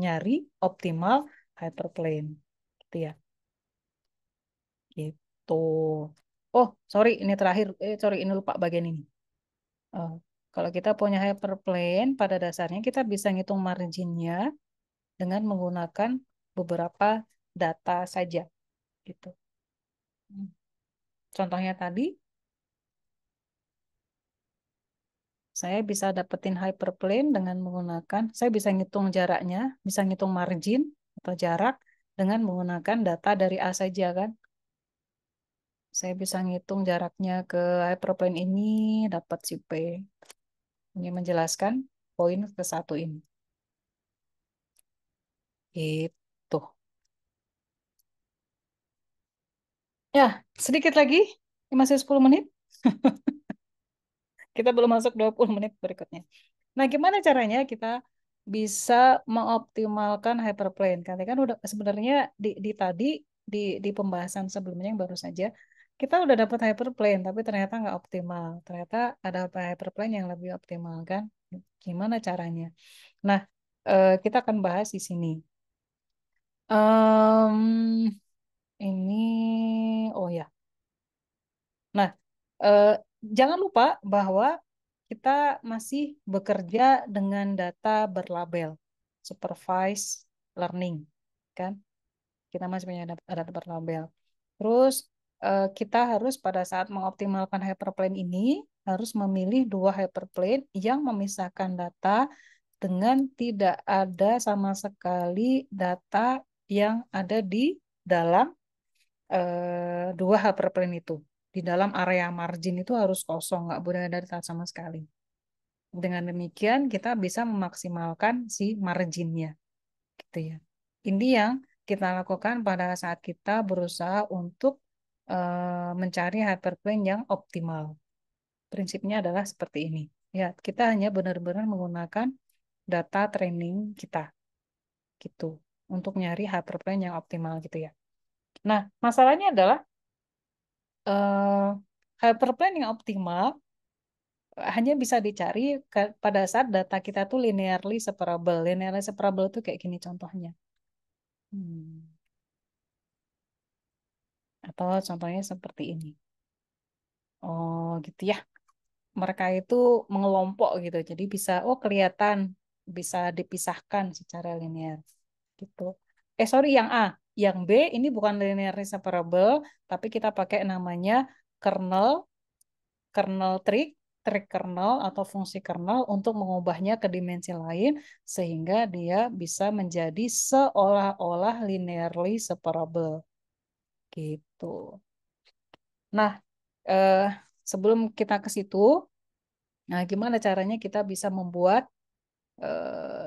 nyari optimal hyperplane. Gitu ya. Gitu. Oh, sorry, ini terakhir. Sorry, ini lupa bagian ini. Eh, Kalau kita punya hyperplane, pada dasarnya kita bisa ngitung marginnya dengan menggunakan beberapa data saja. Gitu. Hmm. Contohnya tadi, saya bisa dapetin hyperplane dengan menggunakan, saya bisa ngitung jaraknya, bisa ngitung margin atau jarak dengan menggunakan data dari A saja kan. Saya bisa ngitung jaraknya ke hyperplane ini, dapat si P. Ini menjelaskan poin ke satu ini. Itu. Ya, sedikit lagi. Ini masih 10 menit. Kita belum masuk 20 menit berikutnya. Nah, gimana caranya kita bisa mengoptimalkan hyperplane? Karena kan udah sebenarnya di tadi di pembahasan sebelumnya yang baru saja kita udah dapat hyperplane, tapi ternyata nggak optimal. Ternyata ada hyperplane yang lebih optimal kan? Gimana caranya? Nah, kita akan bahas di sini. Em, oh ya. Nah, eh, jangan lupa bahwa kita masih bekerja dengan data berlabel, supervised learning, kan? Kita masih punya data berlabel. Terus kita harus pada saat mengoptimalkan hyperplane ini harus memilih dua hyperplane yang memisahkan data dengan tidak ada sama sekali data yang ada di dalam dua hyperplane itu. Di dalam area margin itu harus kosong, nggak boleh ada data sama sekali. Dengan demikian kita bisa memaksimalkan si marginnya, gitu ya. Ini yang kita lakukan pada saat kita berusaha untuk mencari hyperplane yang optimal. Prinsipnya adalah seperti ini. Ya, kita hanya benar-benar menggunakan data training kita, gitu, untuk nyari hyperplane yang optimal, gitu ya. Nah, masalahnya adalah eh, hyperplane yang optimal hanya bisa dicari pada saat data kita tuh linearly separable. Linearly separable itu kayak gini contohnya. Hmm. Atau contohnya seperti ini. Oh, gitu ya. Mereka itu mengelompok gitu. Jadi bisa, oh kelihatan, bisa dipisahkan secara linear. Gitu. Sorry, yang A. Yang B ini bukan linearly separable, tapi kita pakai namanya kernel kernel trig, trig kernel atau fungsi kernel untuk mengubahnya ke dimensi lain sehingga dia bisa menjadi seolah-olah linearly separable gitu. Nah, eh, sebelum kita ke situ, nah gimana caranya kita bisa membuat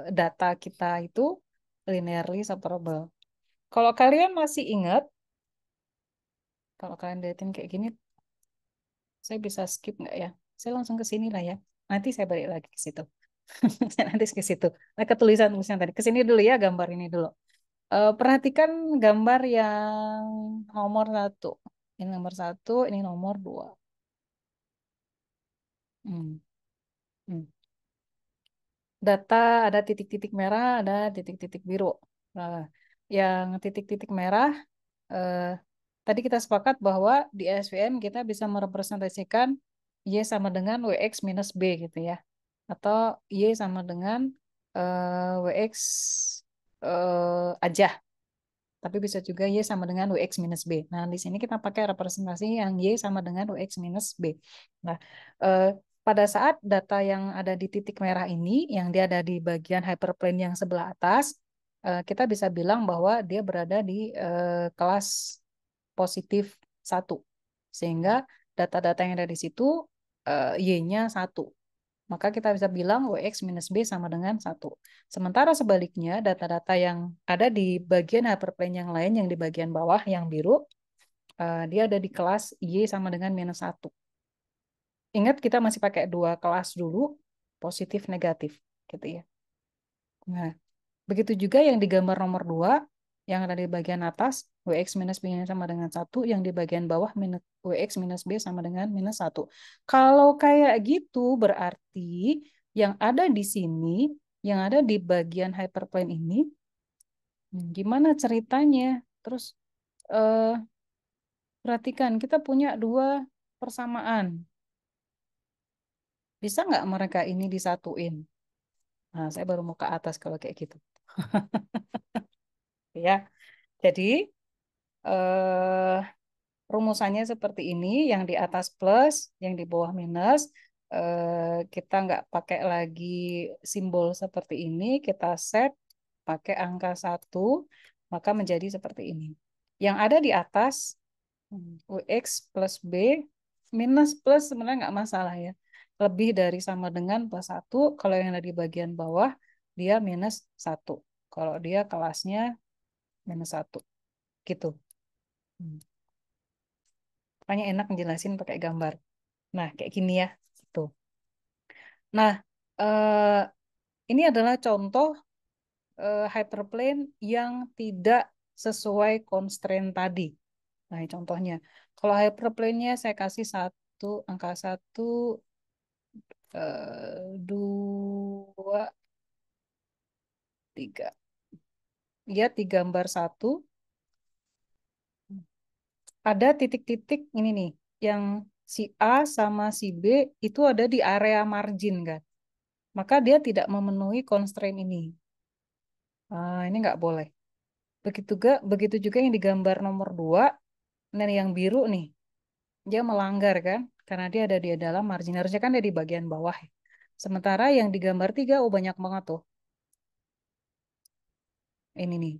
data kita itu linearly separable? Kalau kalian masih ingat, kalau kalian lihatin kayak gini, saya bisa skip nggak ya? Saya langsung ke sini lah ya. Nanti saya balik lagi ke situ. Nanti ke situ. Nah, tulisan tadi. Ke sini dulu ya, gambar ini dulu. Perhatikan gambar yang nomor satu. Ini nomor satu, ini nomor dua. Hmm. Hmm. Data ada titik-titik merah, ada titik-titik biru. Nah, yang titik-titik merah, eh, tadi kita sepakat bahwa di SVM kita bisa merepresentasikan Y sama dengan WX minus B gitu ya. Atau Y sama dengan WX aja. Tapi bisa juga Y sama dengan WX minus B. Nah, di sini kita pakai representasi yang Y sama dengan WX minus B. Nah, eh, pada saat data yang ada di titik merah ini, yang dia ada di bagian hyperplane yang sebelah atas, kita bisa bilang bahwa dia berada di kelas positif 1. Sehingga data-data yang ada di situ, Y-nya 1. Maka kita bisa bilang WX minus B sama dengan 1. Sementara sebaliknya, data-data yang ada di bagian hyperplane yang lain, yang di bagian bawah, yang biru, dia ada di kelas Y sama dengan minus 1. Ingat, kita masih pakai dua kelas dulu, positif, negatif. Gitu ya. Nah, begitu juga yang di gambar nomor 2, yang ada di bagian atas, WX minus B sama dengan 1, yang di bagian bawah WX minus B sama dengan minus 1. Kalau kayak gitu, berarti yang ada di sini, yang ada di bagian hyperplane ini, Gimana ceritanya? Terus eh, perhatikan, kita punya dua persamaan. Bisa nggak mereka ini disatuin? Nah, saya baru mau ke atas kalau kayak gitu. Ya, jadi eh, rumusannya seperti ini, yang di atas plus, yang di bawah minus. Kita nggak pakai lagi simbol seperti ini, kita set pakai angka 1, maka menjadi seperti ini. Yang ada di atas, UX plus B, minus plus sebenarnya nggak masalah ya. Lebih dari sama dengan plus 1, kalau yang ada di bagian bawah, dia minus 1. Kalau dia kelasnya minus 1, gitu. Hmm. Makanya enak ngejelasin pakai gambar. Nah, kayak gini ya. Tuh. Nah, eh, ini adalah contoh hyperplane yang tidak sesuai constraint tadi. Nah, ini contohnya. Kalau hyperplane-nya saya kasih angka satu, dua, tiga. Ya, tiga gambar satu. Ada titik-titik ini nih, yang si A sama si B itu ada di area margin kan. Maka dia tidak memenuhi constraint ini. Ini nggak boleh. Begitu juga yang di gambar nomor 2, dan yang biru nih, dia melanggar kan, karena dia ada di dalam margin, harusnya kan ada di bagian bawah ya. Sementara yang di gambar 3, oh banyak banget tuh. Ini nih.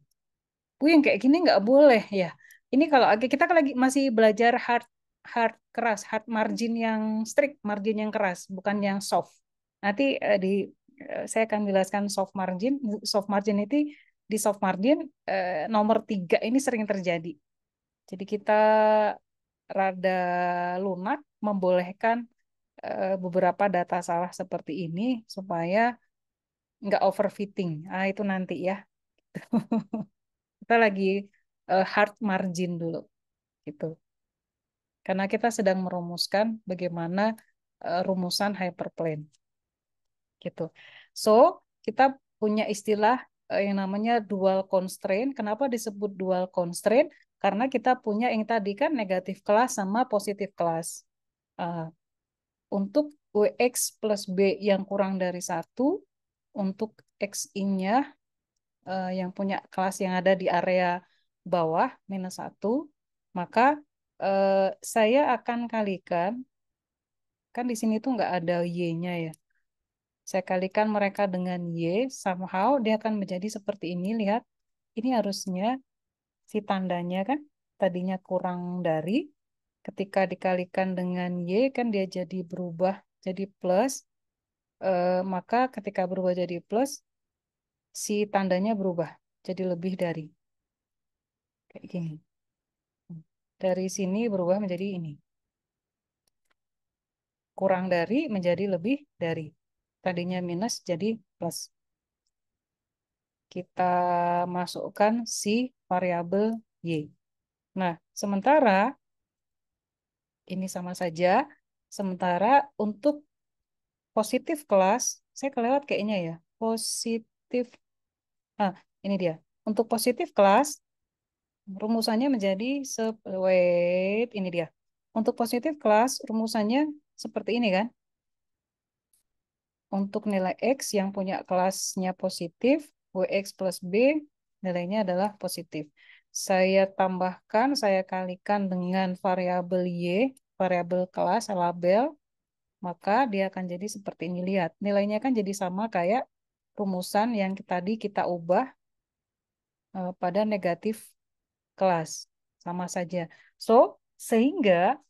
Yang kayak gini nggak boleh ya. Ini kalau kita kan lagi masih belajar hard hard keras, hard margin yang strict, margin yang keras, bukan yang soft. Nanti saya akan jelaskan soft margin. Soft margin itu di soft margin nomor 3 ini sering terjadi. Jadi kita rada lunak membolehkan beberapa data salah seperti ini supaya nggak overfitting. Itu nanti ya. Kita lagi hard margin dulu gitu. Karena kita sedang merumuskan bagaimana rumusan hyperplane gitu. So, kita punya istilah yang namanya dual constraint. Kenapa disebut dual constraint? Karena kita punya yang tadi kan negatif kelas sama positif kelas. Uh, untuk WX plus B yang kurang dari 1, untuk XI-nya yang punya kelas yang ada di area bawah minus 1, maka saya akan kalikan, kan di sini tuh nggak ada Y-nya ya. Saya kalikan mereka dengan Y, somehow dia akan menjadi seperti ini. Lihat, ini harusnya si tandanya kan tadinya kurang dari, ketika dikalikan dengan Y kan dia jadi berubah jadi plus. Maka ketika berubah jadi plus, si tandanya berubah jadi lebih dari, kayak gini. Dari sini berubah menjadi ini. Kurang dari menjadi lebih dari. Tadinya minus jadi plus. Kita masukkan si variabel Y. Nah, sementara ini sama saja. Sementara untuk positif kelas, saya kelewat kayaknya ya. Positif, ah ini dia. Untuk positif kelas, rumusannya menjadi, wait, ini dia. Untuk positif kelas, rumusannya seperti ini kan. Untuk nilai X yang punya kelasnya positif, WX plus B nilainya adalah positif. Saya tambahkan, saya kalikan dengan variabel Y, variabel kelas, label, maka dia akan jadi seperti ini. Lihat, nilainya kan jadi sama kayak rumusan yang tadi kita ubah pada negatif kelas. Sama saja. So, sehingga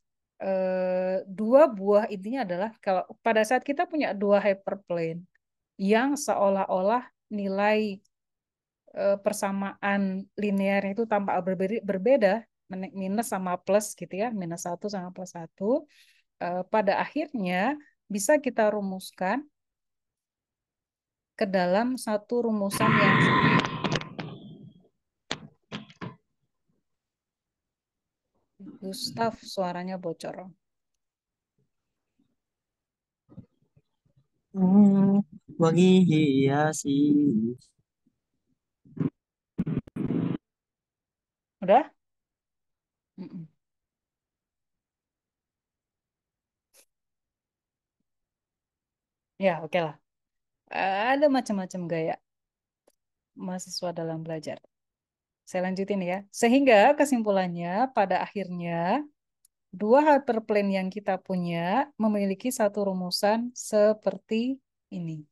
dua buah intinya adalah kalau pada saat kita punya dua hyperplane yang seolah-olah nilai persamaan linear itu tampak berbeda, minus sama plus gitu ya, minus satu sama plus satu, pada akhirnya bisa kita rumuskan ke dalam satu rumusan yang sama. Gustaf suaranya bocor. Hmm, wangi iya sih. Udah? Mm-mm. Ya, oke lah. Ada macam-macam gaya mahasiswa dalam belajar. Saya lanjutin ya. Sehingga kesimpulannya pada akhirnya dua hyperplane yang kita punya memiliki satu rumusan seperti ini.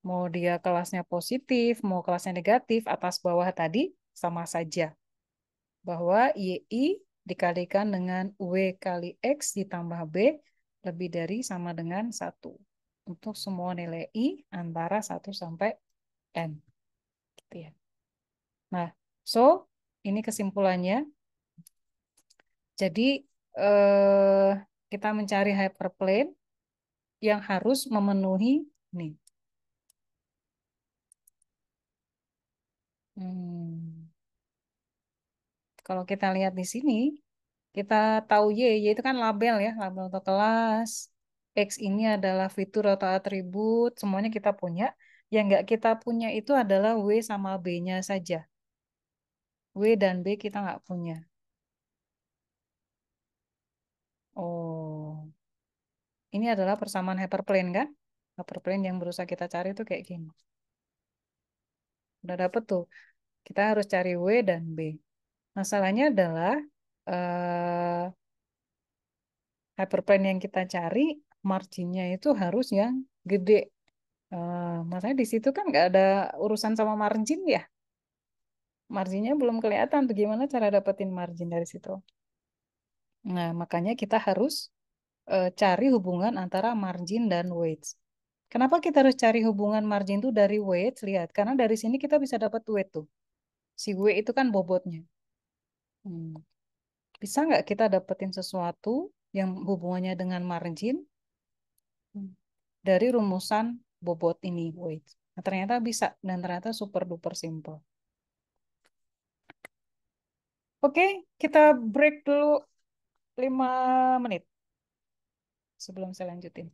Mau dia kelasnya positif, mau kelasnya negatif, atas bawah tadi sama saja. Bahwa YI dikalikan dengan W kali X ditambah B lebih dari sama dengan 1. Untuk semua nilai I antara 1 sampai N. Gitu ya. Nah, so ini kesimpulannya. Jadi kita mencari hyperplane yang harus memenuhi nih. Hmm, kalau kita lihat di sini, kita tahu Y itu kan label ya, label atau kelas. X ini adalah fitur atau atribut, semuanya kita punya. Yang nggak kita punya itu adalah W sama B-nya saja. W dan B kita nggak punya. Oh, ini adalah persamaan hyperplane kan? Hyperplane yang berusaha kita cari itu kayak gini. Udah dapet tuh. Kita harus cari W dan B. Masalahnya adalah eh, hyperplane yang kita cari marginnya itu harus yang gede. Makanya di situ kan nggak ada urusan sama margin ya. Marginnya belum kelihatan tuh gimana cara dapetin margin dari situ. Nah, makanya kita harus cari hubungan antara margin dan weights. Kenapa kita harus cari hubungan margin tuh dari weights? Lihat, karena dari sini kita bisa dapat weight tuh. Si W itu kan bobotnya. Hmm. Bisa nggak kita dapetin sesuatu yang hubungannya dengan margin dari rumusan bobot ini, weight? Nah, ternyata bisa dan ternyata super duper simple. Oke, kita break dulu 5 menit sebelum saya lanjutin.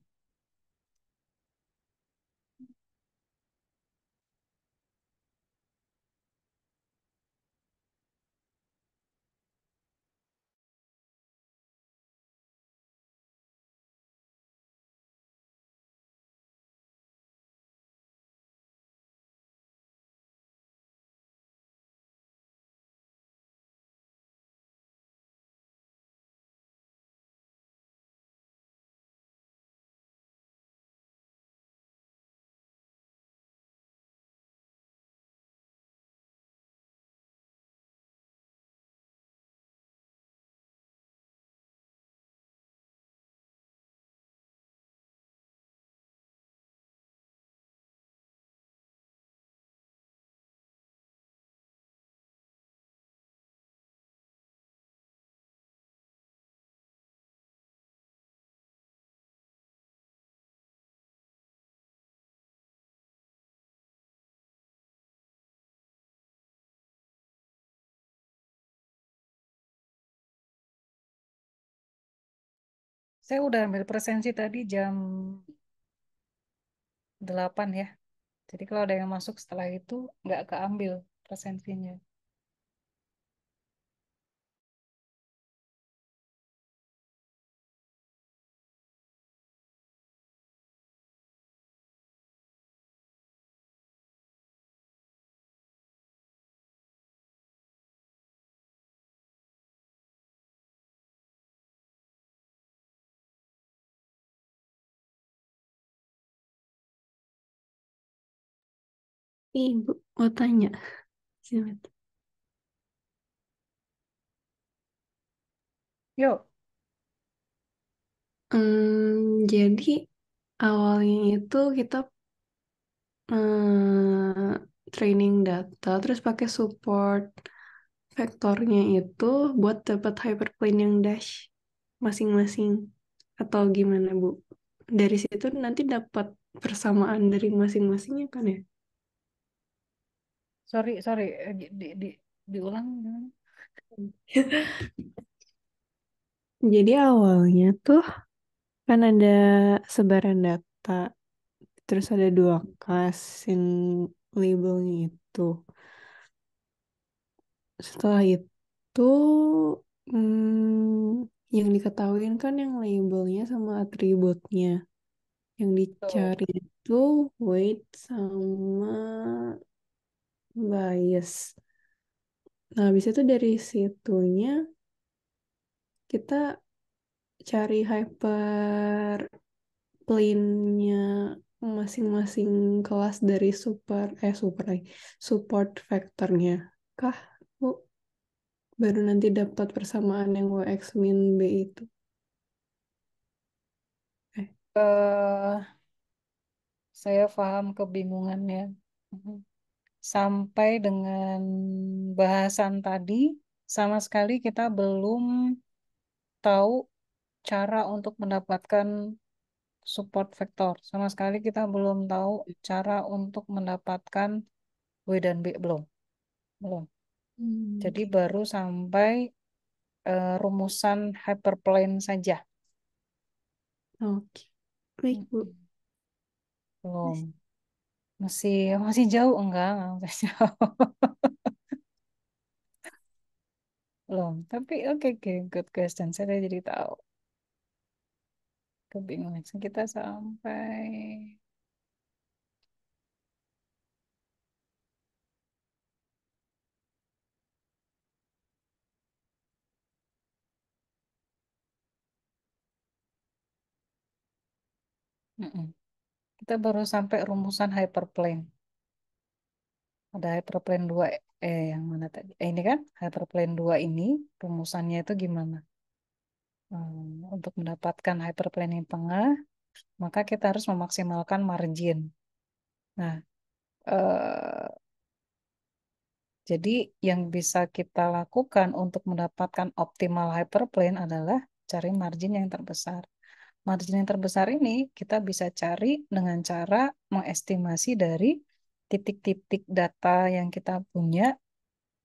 Saya udah ambil presensi tadi jam 8 ya. Jadi kalau ada yang masuk setelah itu nggak keambil presensinya. Ibu mau tanya. Siapa? Yuk, Jadi awalnya itu kita training data, terus pakai support vektornya itu buat dapat hyperplane yang dash masing-masing. Atau gimana, Bu? Dari situ nanti dapat persamaan dari masing-masingnya kan ya? sorry, diulang gimana? Jadi awalnya tuh kan ada sebaran data, terus ada dua kelas, labelnya itu. Setelah itu, yang diketahui kan yang labelnya sama atributnya. Yang Tuh. dicari itu weight sama bias. Nah, habis itu dari situnya kita cari hyperplane-nya masing-masing kelas dari super lagi, support vektornya. Kah, Bu? Baru nanti dapat persamaan yang WX min B itu. Eh, Eh, saya paham kebingungannya. Mhm. Sampai dengan bahasan tadi, sama sekali kita belum tahu cara untuk mendapatkan support vektor. Sama sekali kita belum tahu cara untuk mendapatkan W dan B. Belum. Belum. Jadi oke. baru sampai rumusan hyperplane saja. Oke. Baik, Bu. Mm-mm. Belum. Masih masih jauh enggak masih jauh. Belum. Tapi oke oke good question. Saya jadi tahu. Kebingungan. Kita sampai Mm-mm. Kita baru sampai rumusan hyperplane. Ada hyperplane 2 yang mana tadi? Ini kan hyperplane 2 ini rumusannya itu gimana? Untuk mendapatkan hyperplane yang tengah, maka kita harus memaksimalkan margin. Nah, eh, jadi yang bisa kita lakukan untuk mendapatkan optimal hyperplane adalah cari margin yang terbesar. Margin yang terbesar ini kita bisa cari dengan cara mengestimasi dari titik-titik data yang kita punya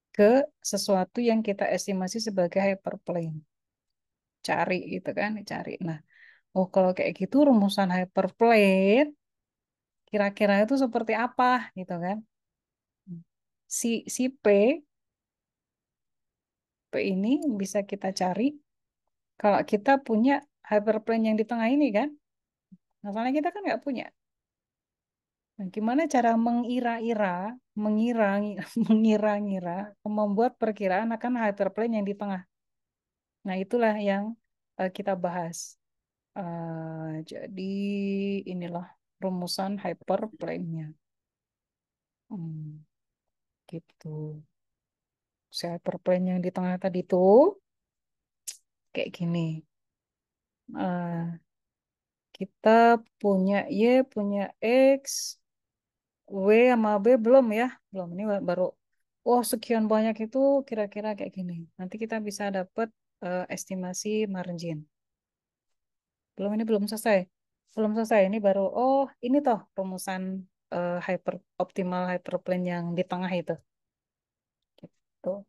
ke sesuatu yang kita estimasi sebagai hyperplane. Cari gitu kan, cari. Nah, oh kalau kayak gitu rumusan hyperplane kira-kira itu seperti apa gitu kan? Si P ini bisa kita cari kalau kita punya hyperplane yang di tengah ini kan. Masalahnya kita kan nggak punya. Nah, gimana cara mengira, mengira-ngira, membuat perkiraan akan hyperplane yang di tengah. Nah, itulah yang kita bahas. Jadi inilah rumusan hyperplane-nya. Hmm, gitu. Si hyperplane yang di tengah tadi tuh kayak gini. Eh, kita punya Y, punya X, W sama B belum ya? Belum. Ini baru. Oh, sekian banyak itu kira-kira kayak gini. Nanti kita bisa dapat estimasi margin. Belum, ini belum selesai. Belum selesai. Ini baru. Oh, ini toh rumusan optimal hyperplane yang di tengah itu. Gitu.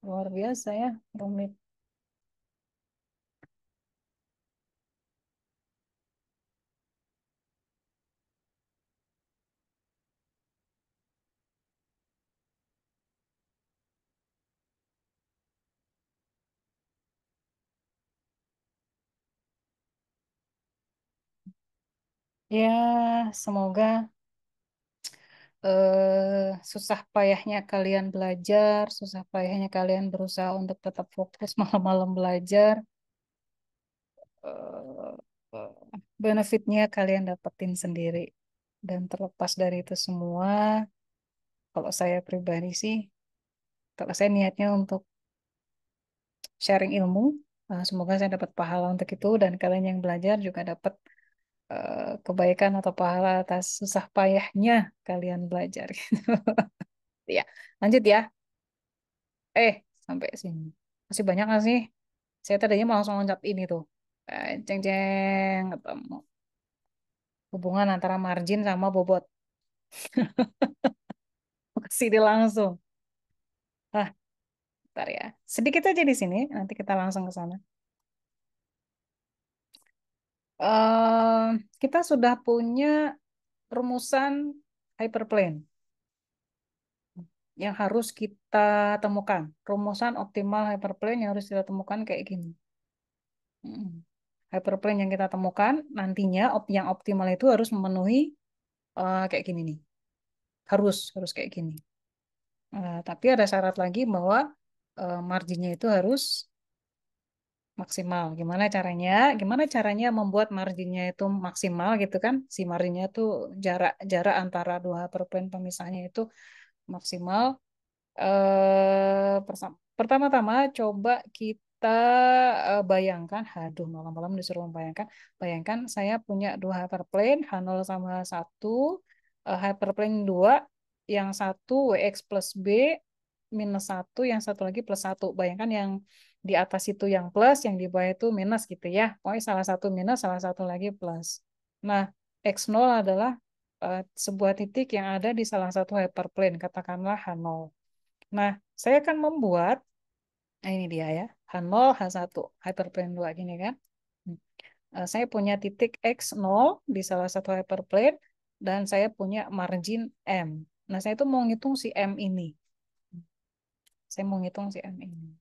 Luar biasa ya, rumit. Ya, semoga susah payahnya kalian belajar, susah payahnya kalian berusaha untuk tetap fokus malam-malam belajar. eh, eh, Benefitnya kalian dapetin sendiri. Dan terlepas dari itu semua, kalau saya pribadi sih, kalau saya niatnya untuk sharing ilmu, semoga saya dapat pahala untuk itu dan kalian yang belajar juga dapat kebaikan atau pahala atas susah payahnya kalian belajar. Ya, lanjut ya. Sampai sini. Masih banyak nggak sih? Saya tadinya mau langsung loncat ini tuh. Ceng ceng ketemu hubungan antara margin sama bobot. Ke sini langsung. Ah, bentar ya. Sedikit aja di sini, nanti kita langsung ke sana. Kita sudah punya rumusan hyperplane yang harus kita temukan. Rumusan optimal hyperplane yang harus kita temukan kayak gini. Hyperplane yang kita temukan nantinya yang optimal itu harus memenuhi kayak gini nih. Harus kayak gini. Tapi ada syarat lagi bahwa marginnya itu harus maksimal. Gimana caranya? Gimana caranya membuat marginnya itu maksimal gitu kan? Si marginnya itu jarak jarak antara dua hyperplane pemisahnya itu maksimal. Pertama-tama coba kita bayangkan, aduh malam-malam disuruh membayangkan, bayangkan saya punya dua hyperplane, H0 sama satu, hyperplane dua, yang satu WX plus B minus satu, yang satu lagi plus satu. Bayangkan yang di atas itu yang plus, yang di bawah itu minus gitu ya. Pokoknya salah satu minus, salah satu lagi plus. Nah, X0 adalah sebuah titik yang ada di salah satu hyperplane, katakanlah H0. Nah, saya akan membuat, nah ini dia ya, H0, H1, hyperplane 2 gini kan. Saya punya titik X0 di salah satu hyperplane, dan saya punya margin M. Nah, saya itu mau ngitung si M ini. Saya mau ngitung si M ini.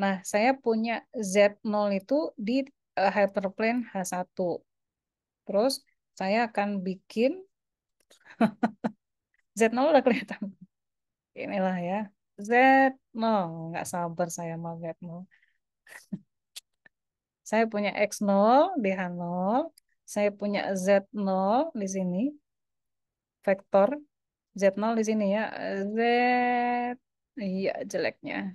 Nah, saya punya Z0 itu di hyperplane H1. Terus, saya akan bikin, Z0 udah kelihatan. Inilah ya, Z0. Nggak sabar saya mau Z0. Saya punya X0 di H0. Saya punya Z0 di sini. Vektor Z0 di sini ya. Z. Iya, jeleknya.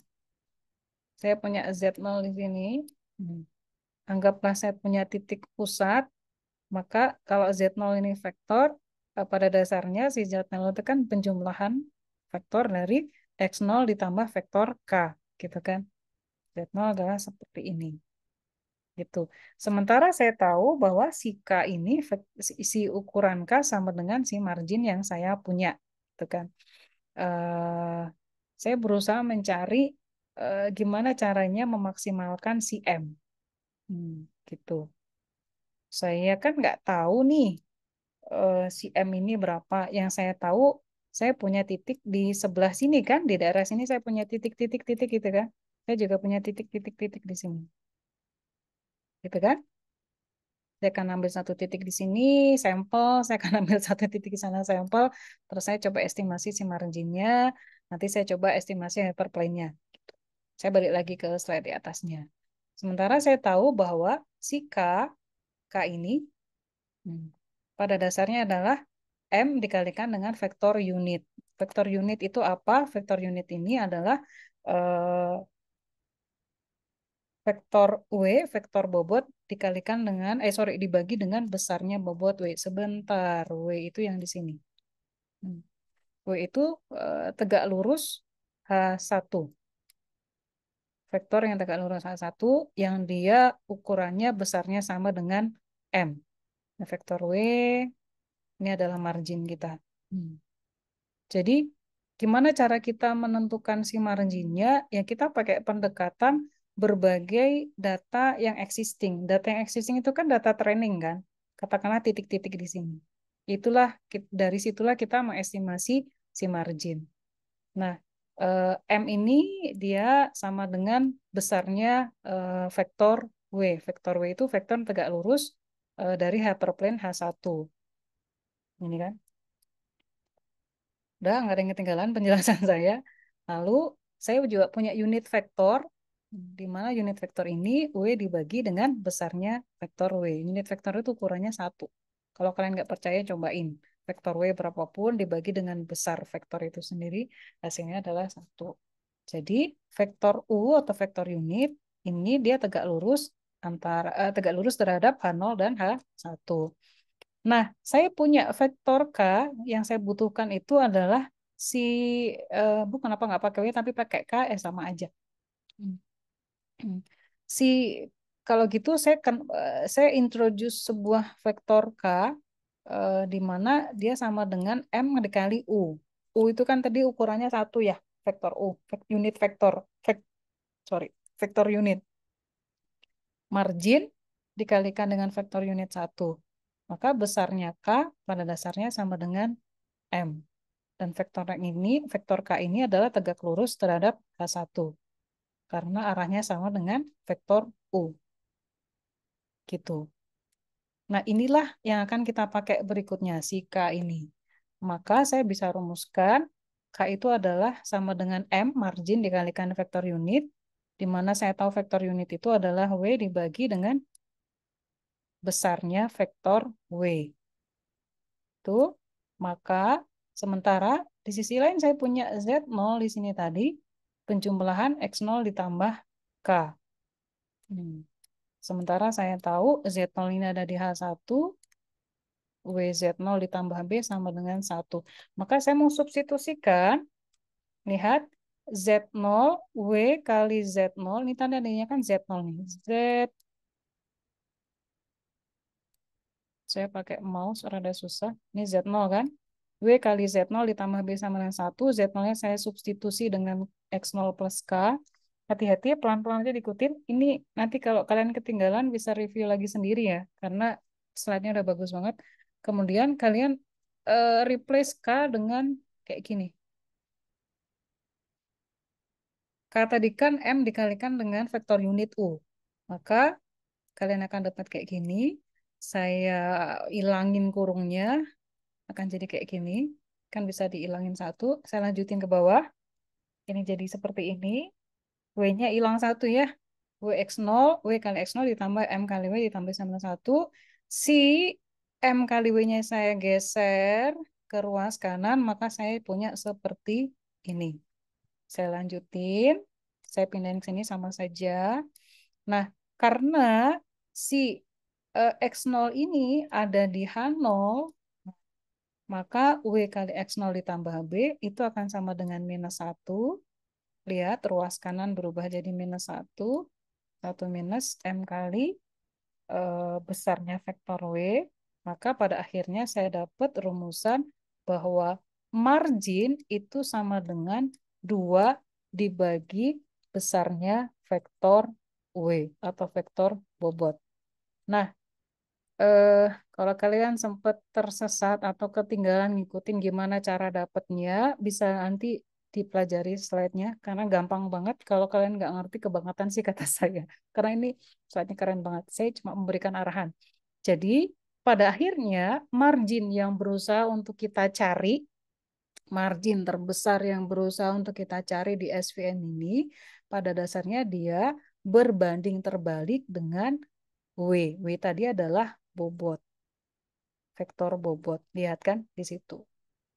Saya punya Z0 di sini. Hmm. Anggaplah saya punya titik pusat. Maka kalau Z0 ini vektor, pada dasarnya si Z0 itu kan penjumlahan vektor dari X0 ditambah vektor K. Gitu kan. Z0 adalah seperti ini. Gitu. Sementara saya tahu bahwa si K ini, si ukuran K sama dengan si margin yang saya punya. Gitu kan. Eh, saya berusaha mencari gimana caranya memaksimalkan si M. Gitu. Saya kan nggak tahu nih si M ini berapa. Yang saya tahu, saya punya titik di sebelah sini kan. Di daerah sini saya punya titik-titik-titik gitu kan. Saya juga punya titik-titik-titik di sini. Gitu kan. Saya akan ambil satu titik di sini, sampel. Saya akan ambil satu titik di sana, sampel. Terus saya coba estimasi si marginnya. Nanti saya coba estimasi hyperplane-nya. Saya balik lagi ke slide di atasnya. Sementara saya tahu bahwa si K ini, hmm, pada dasarnya adalah M dikalikan dengan vektor unit. Vektor unit itu apa? Vektor unit ini adalah eh, vektor W, vektor bobot dikalikan dengan, dibagi dengan besarnya bobot W. Sebentar, W itu yang di sini. Hmm. W itu tegak lurus H1. Vektor yang tegak lurus H1 yang dia ukurannya besarnya sama dengan M. Nah, vektor W ini adalah margin kita. Hmm. Jadi, gimana cara kita menentukan si marginnya? Ya, kita pakai pendekatan berbagai data yang existing. Data yang existing itu kan data training kan? Katakanlah titik-titik di sini. Itulah, dari situlah kita mengestimasi si margin. Nah, M ini dia sama dengan besarnya vektor W. Vektor W itu vektor tegak lurus dari hyperplane H1. Ini kan. Udah, nggak ada yang ketinggalan penjelasan saya. Lalu, saya juga punya unit vektor, di mana unit vektor ini W dibagi dengan besarnya vektor W. Unit vektor itu ukurannya 1. Kalau kalian nggak percaya, cobain. Vektor W berapapun dibagi dengan besar vektor itu sendiri, hasilnya adalah 1. Jadi, vektor U atau vektor unit, ini dia tegak lurus terhadap H0 dan H1. Nah, saya punya vektor K yang saya butuhkan itu adalah si bukan apa nggak pakai W tapi pakai K sama aja. Hmm. Hmm. Si kalau gitu saya introduce sebuah vektor K di mana dia sama dengan M dikali U. U itu kan tadi ukurannya 1 ya, vektor U, unit vektor, sorry, vektor unit. Margin dikalikan dengan vektor unit 1. Maka besarnya K pada dasarnya sama dengan M. Dan vektor K ini adalah tegak lurus terhadap K1. Karena arahnya sama dengan vektor U. Gitu. Nah, inilah yang akan kita pakai berikutnya, si K ini. Maka saya bisa rumuskan K itu adalah sama dengan M, margin dikalikan vektor unit, di mana saya tahu vektor unit itu adalah W dibagi dengan besarnya vektor W. Tuh, maka sementara di sisi lain saya punya Z0 di sini tadi, penjumlahan X0 ditambah K. Hmm. Sementara saya tahu Z0 ini ada di H1, WZ0 ditambah B sama dengan 1. Maka saya mau substitusikan, lihat Z0, W kali Z0, ini tandanya kan Z0 nih. Saya pakai mouse, rada susah. Ini Z0 kan? W kali Z0 ditambah B sama dengan 1. Z0-nya saya substitusi dengan X0 plus K. Hati-hati, pelan-pelan aja diikutin. Ini nanti kalau kalian ketinggalan bisa review lagi sendiri ya. Karena slide-nya udah bagus banget. Kemudian kalian replace K dengan kayak gini. K tadi kan M dikalikan dengan vektor unit U. Maka kalian akan dapat kayak gini. Saya ilangin kurungnya, akan jadi kayak gini. Kan bisa diilangin satu. Saya lanjutin ke bawah. Ini jadi seperti ini. W-nya hilang satu ya. W kali X0 ditambah M kali W ditambah sama satu. Si M kali W-nya saya geser ke ruas kanan, maka saya punya seperti ini. Saya lanjutin. Saya pindahin ke sini sama saja. Nah, karena si X0 ini ada di H0, maka W kali X0 ditambah B itu akan sama dengan minus 1. Lihat, ruas kanan berubah jadi minus 1. 1 minus M kali besarnya vektor W. Maka pada akhirnya saya dapat rumusan bahwa margin itu sama dengan 2 dibagi besarnya vektor W atau vektor bobot. Nah, eh, kalau kalian sempat tersesat atau ketinggalan ngikutin gimana cara dapatnya, bisa nanti dipelajari slide-nya karena gampang banget kalau kalian nggak ngerti kebangetan sih kata saya. Karena ini slide-nya keren banget. Saya cuma memberikan arahan. Jadi pada akhirnya margin yang berusaha untuk kita cari, margin terbesar yang berusaha untuk kita cari di SVN ini, pada dasarnya dia berbanding terbalik dengan W. W tadi adalah bobot, vektor bobot. Lihat kan di situ.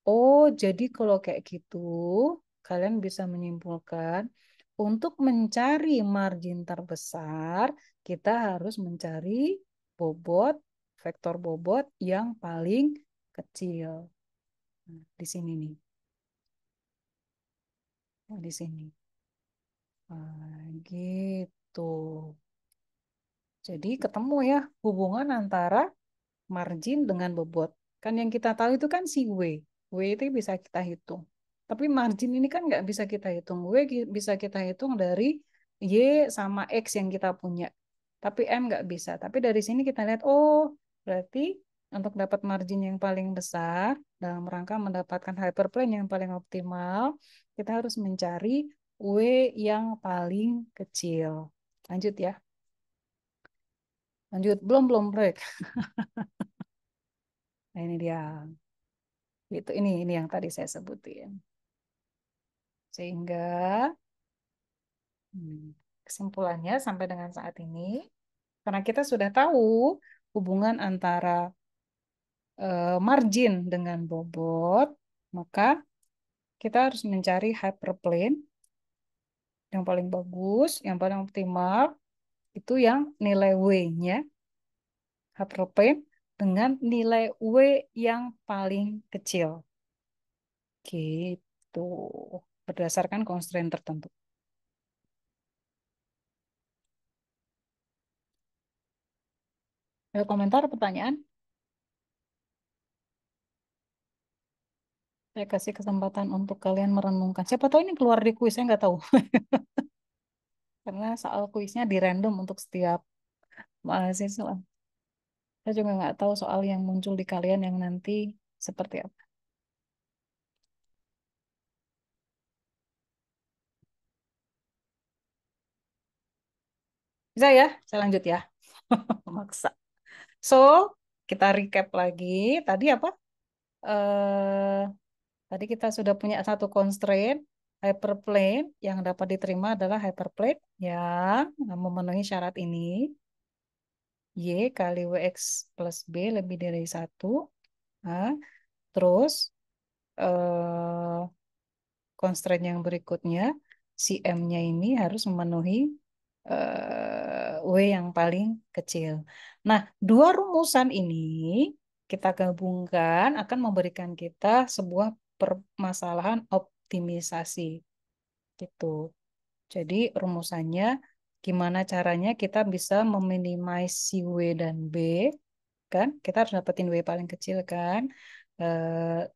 Oh, jadi kalau kayak gitu, kalian bisa menyimpulkan untuk mencari margin terbesar, kita harus mencari bobot, vektor bobot yang paling kecil. Nah, di sini nih. Nah, di sini. Nah, gitu. Jadi ketemu ya hubungan antara margin dengan bobot. Kan yang kita tahu itu kan si W. W itu bisa kita hitung. Tapi margin ini kan nggak bisa kita hitung. Bisa kita hitung dari Y sama X yang kita punya. Tapi M nggak bisa. Tapi dari sini kita lihat, oh berarti untuk dapat margin yang paling besar, dalam rangka mendapatkan hyperplane yang paling optimal, kita harus mencari W yang paling kecil. Lanjut ya. Lanjut. Belum break. Nah, ini dia. Gitu. Ini yang tadi saya sebutin. Sehingga kesimpulannya sampai dengan saat ini, karena kita sudah tahu hubungan antara margin dengan bobot, maka kita harus mencari hyperplane yang paling bagus, yang paling optimal, itu yang nilai W-nya, hyperplane dengan nilai W yang paling kecil. Gitu. Berdasarkan constraint tertentu. Ada komentar, pertanyaan? Saya kasih kesempatan untuk kalian merenungkan. Siapa tahu ini keluar di kuis, saya nggak tahu. Karena soal kuisnya di random untuk setiap mahasiswa. Saya juga nggak tahu soal yang muncul di kalian yang nanti seperti apa. Bisa ya? Saya lanjut ya. Maksa. So, kita recap lagi. Tadi apa? Eh, tadi kita sudah punya satu constraint. Hyperplane yang dapat diterima adalah hyperplane yang memenuhi syarat ini. Y kali WX plus B lebih dari satu. Nah, terus eh, constraint yang berikutnya, si M-nya ini harus memenuhi W yang paling kecil. Nah, dua rumusan ini kita gabungkan akan memberikan kita sebuah permasalahan optimisasi gitu. Jadi rumusannya gimana caranya kita bisa meminimasi si W dan B, kan? Kita harus dapetin W paling kecil kan? Eh,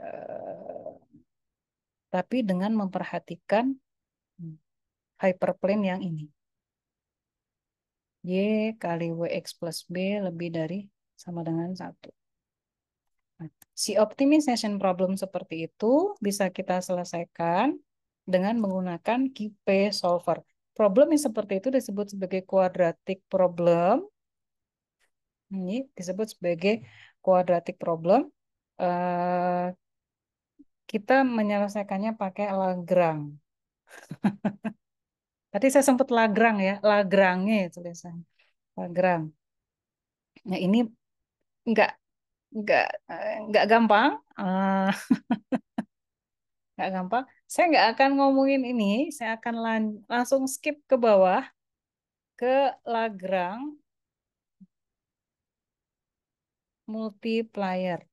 eh, tapi dengan memperhatikan hyperplane yang ini. Y kali WX plus B lebih dari sama dengan satu. Nah, si optimization problem seperti itu bisa kita selesaikan dengan menggunakan QP solver. Problem yang seperti itu disebut sebagai quadratic problem. Ini disebut sebagai quadratic problem. Eh, kita menyelesaikannya pakai Lagrange. Tadi saya sempat Lagrange ya, Lagrange tulisan. Lagrange. Nah ini nggak nggak nggak gampang. Eh, nggak gampang. Saya nggak akan ngomongin ini. Saya akan langsung skip ke bawah ke Lagrange multiplier.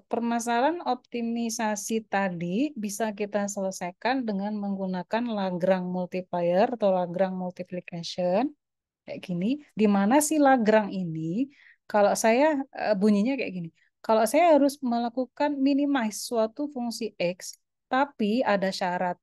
Permasalahan optimisasi tadi bisa kita selesaikan dengan menggunakan Lagrange multiplier atau Lagrange multiplication kayak gini. Di mana sih Lagrange ini? Kalau saya bunyinya kayak gini. Kalau saya harus melakukan minimize suatu fungsi x, tapi ada syarat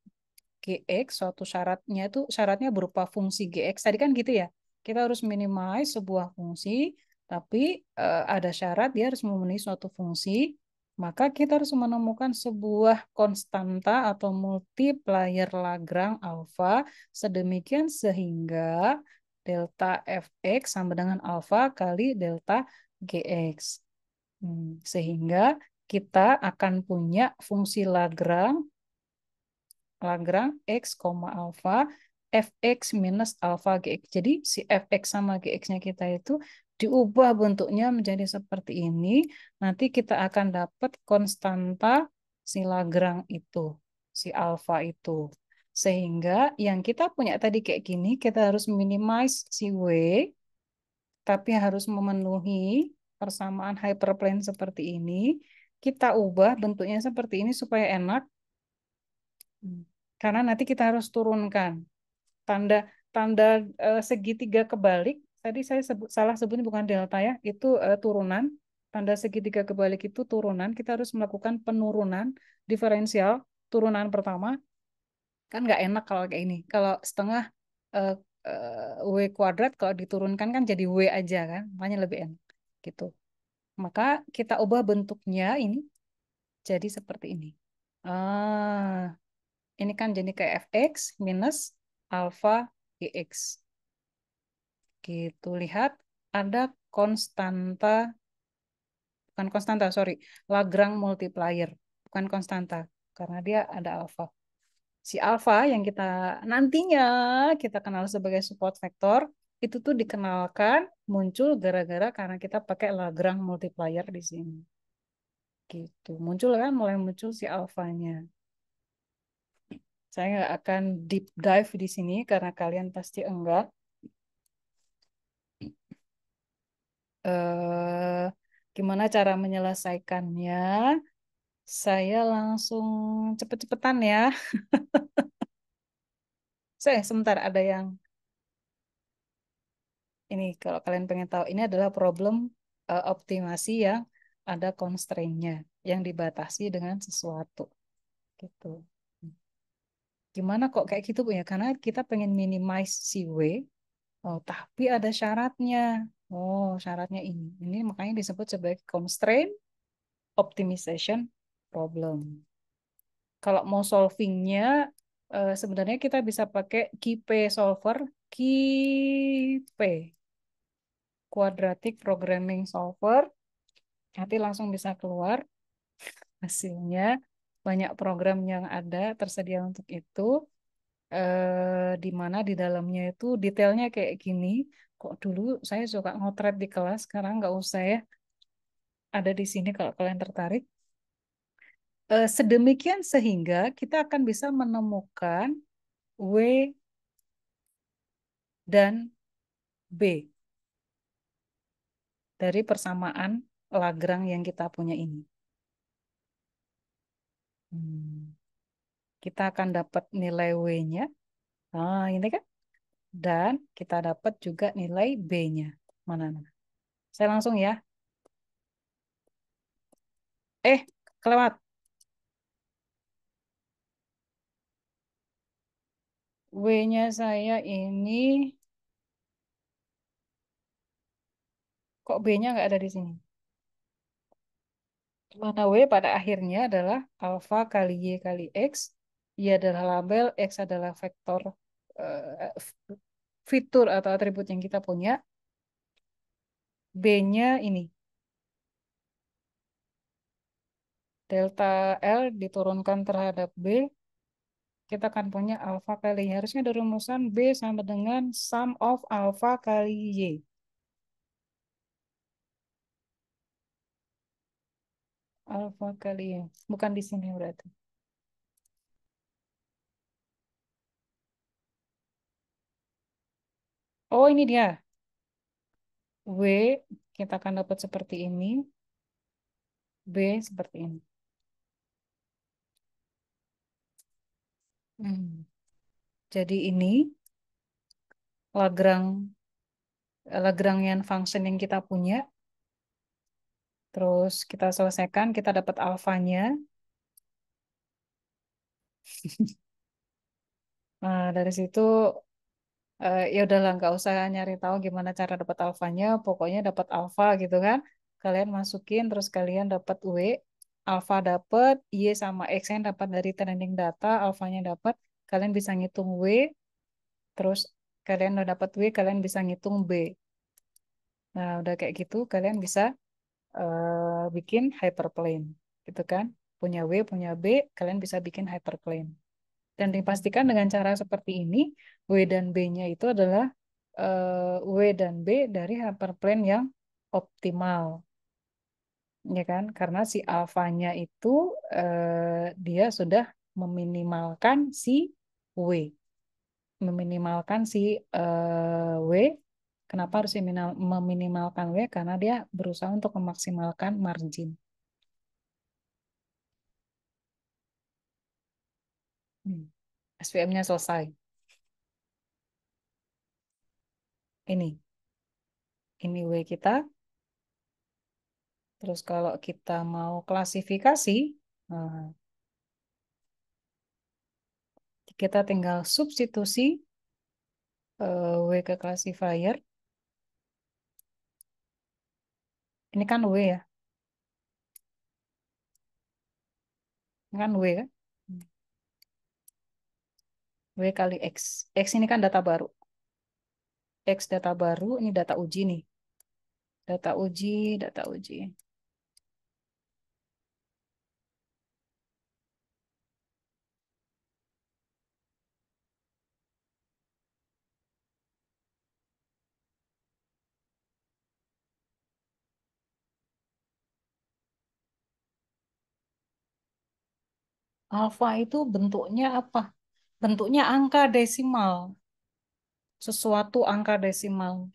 gx, suatu syaratnya berupa fungsi gx. Tadi kan gitu ya. Kita harus minimize sebuah fungsi, tapi ada syarat dia harus memenuhi suatu fungsi. Maka kita harus menemukan sebuah konstanta atau multiplier Lagrange alfa sedemikian sehingga delta fx sama dengan alfa kali delta gx. Sehingga kita akan punya fungsi Lagrange Lagrange X, alpha fx minus alpha gx. Jadi si fx sama gx-nya kita itu diubah bentuknya menjadi seperti ini. Nanti kita akan dapat konstanta si Lagrange itu, si alpha itu. Sehingga yang kita punya tadi kayak gini, kita harus minimize si W, tapi harus memenuhi persamaan hyperplane seperti ini. Kita ubah bentuknya seperti ini supaya enak. Karena nanti kita harus turunkan tanda tanda segitiga kebalik. Tadi saya salah sebutnya bukan delta ya, itu turunan. Tanda segitiga kebalik itu turunan. Kita harus melakukan penurunan diferensial turunan pertama. Kan nggak enak kalau kayak ini. Kalau setengah eh, W kuadrat kalau diturunkan kan jadi W aja kan, makanya lebih enak gitu. Maka kita ubah bentuknya ini jadi seperti ini. Ah, ini kan jadi kayak fx minus alpha gx. Gitu, lihat ada konstanta, bukan konstanta, sorry, Lagrange multiplier, bukan konstanta, karena dia ada alpha. Si alpha yang kita nantinya kita kenal sebagai support vector, itu tuh dikenalkan muncul gara-gara karena kita pakai Lagrange multiplier di sini. Gitu, muncul kan, mulai muncul si alfanya. Saya nggak akan deep dive di sini karena kalian pasti enggak. eh, Gimana cara menyelesaikannya? Saya langsung cepet-cepetan ya. Saya sebentar ada yang ini kalau kalian pengen tahu ini adalah problem optimasi yang ada constraint-nya yang dibatasi dengan sesuatu gitu. Gimana kok kayak gitu Bu ya? Karena kita pengen minimize si W, oh, tapi ada syaratnya. Oh, syaratnya ini. Ini makanya disebut sebagai constraint optimization problem. Kalau mau solvingnya, sebenarnya kita bisa pakai KIP solver, KIP, quadratic programming solver. Nanti langsung bisa keluar hasilnya. Banyak program yang ada tersedia untuk itu. Di mana di dalamnya itu detailnya kayak gini. Kok dulu saya suka ngotret di kelas, sekarang nggak usah ya. Ada di sini kalau kalian tertarik. Sedemikian sehingga kita akan bisa menemukan W dan B dari persamaan Lagrange yang kita punya ini. Hmm, Kita akan dapat nilai W-nya. Nah, ini kan. Dan kita dapat juga nilai B-nya. Mana? Saya langsung ya. Kelewat. W-nya saya ini, kok B-nya nggak ada di sini? Mana W pada akhirnya adalah alfa kali Y kali X. Y adalah label, X adalah vektor eh, fitur atau atribut yang kita punya. B-nya ini. Delta L diturunkan terhadap B. Kita akan punya alfa kali Y. Harusnya ada rumusan B sama dengan sum of alfa kali Y. Alfa kali Y. Bukan di sini berarti. Oh, ini dia. W kita akan dapat seperti ini. B seperti ini. Hmm. Jadi ini Lagrange Lagrangian function yang kita punya. Terus kita selesaikan, kita dapat alfanya. Nah, dari situ ya udahlah nggak usah nyari tahu gimana cara dapat alfanya. Pokoknya dapat alfa gitu kan. Kalian masukin terus kalian dapat W. Alfa dapat, Y sama X yang dapat dari training data, alfanya dapat. Kalian bisa ngitung W, terus kalian udah dapat W, kalian bisa ngitung B. Nah, udah kayak gitu, kalian bisa bikin hyperplane, gitu kan? Punya W, punya B, kalian bisa bikin hyperplane. Dan dipastikan dengan cara seperti ini, W dan B-nya itu adalah W dan B dari hyperplane yang optimal, ya kan? Karena si alfanya itu dia sudah meminimalkan si W, meminimalkan si W. Kenapa harus meminimalkan W? Karena dia berusaha untuk memaksimalkan margin. SVM-nya selesai. Ini, ini W kita. Terus kalau kita mau klasifikasi, nah, kita tinggal substitusi W ke classifier. Ini kan W ya, ini kan W kan? W kali X. X ini kan data baru. X data baru, ini data uji nih. Data uji, data uji. Alfa itu bentuknya apa? Bentuknya angka desimal. Sesuatu angka desimal.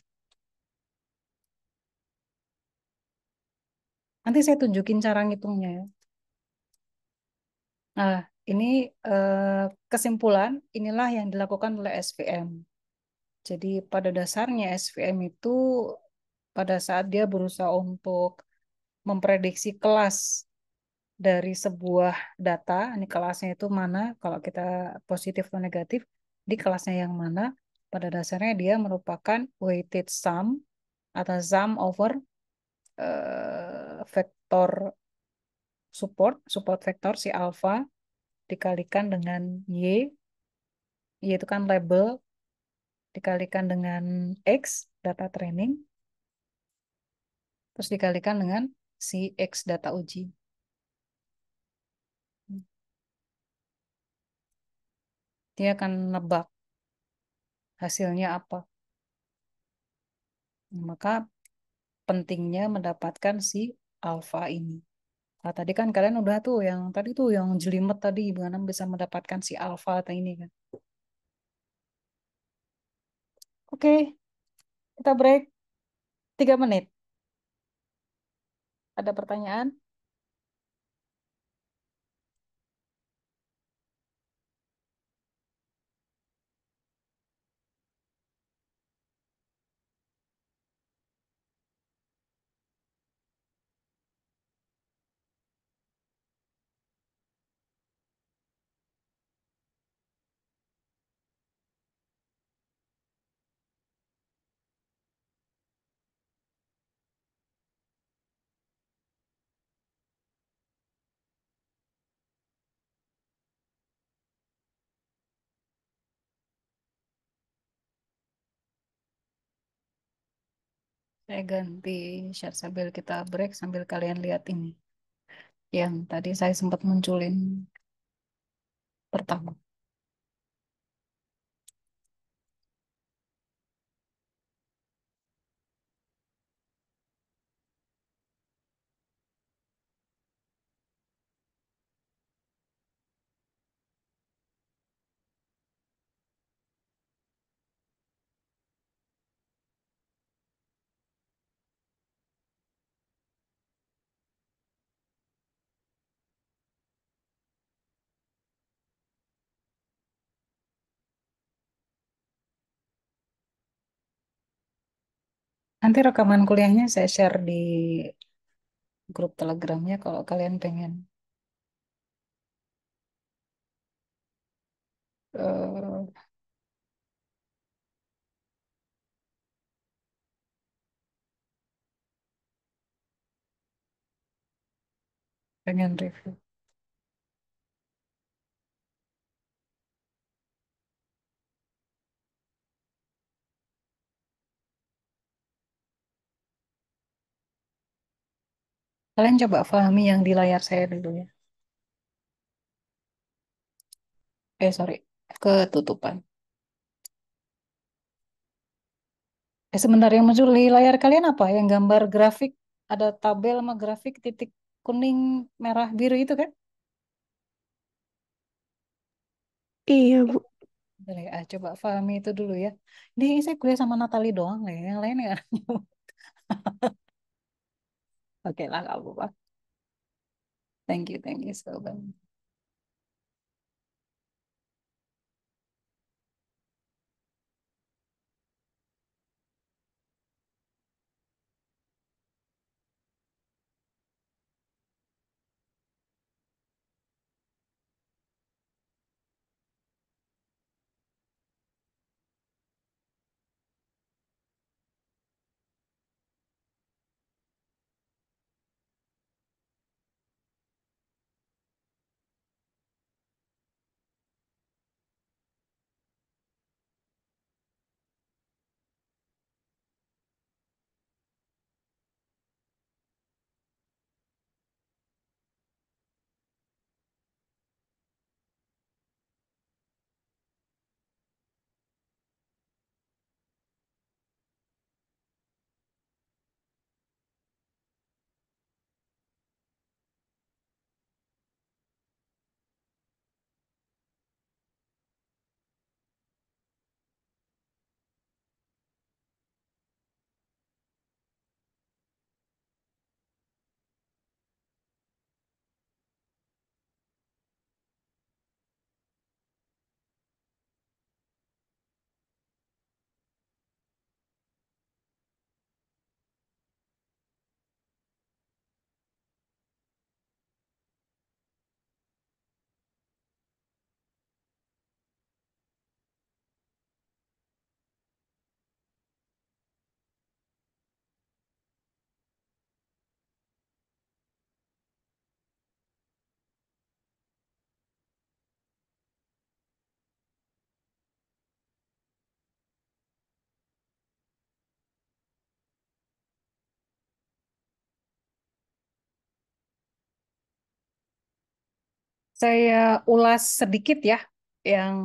Nanti saya tunjukin cara ngitungnya ya. Nah, ini kesimpulan, inilah yang dilakukan oleh SVM. Jadi pada dasarnya SVM itu pada saat dia berusaha untuk memprediksi kelas dari sebuah data, ini kelasnya itu mana, kalau kita positif atau negatif, di kelasnya yang mana, pada dasarnya dia merupakan weighted sum atau sum over vektor support vektor si alfa dikalikan dengan y, y itu kan label, dikalikan dengan x data training, terus dikalikan dengan si x data uji. Dia akan nebak hasilnya apa. Maka pentingnya mendapatkan si alfa ini. Nah, tadi kan kalian udah tuh yang tadi tuh yang jelimet tadi bagaimana bisa mendapatkan si alfa atau ini kan. Oke, kita break 3 menit. Ada pertanyaan? Saya ganti share sambil kita break sambil kalian lihat ini. Yang tadi saya sempat munculin pertama. Nanti rekaman kuliahnya saya share di grup Telegramnya kalau kalian eh, pengen review. Kalian coba pahami yang di layar saya dulu ya. Sorry, ketutupan. Sebentar yang muncul di layar kalian apa? Yang gambar grafik, ada tabel sama grafik titik kuning, merah, biru itu kan? Iya, Bu. Boleh, coba pahami itu dulu ya. Ini saya kuliah sama Natali doang ya, yang lain ya. Oke lah, gak apa-apa. Thank you so much. Saya ulas sedikit ya yang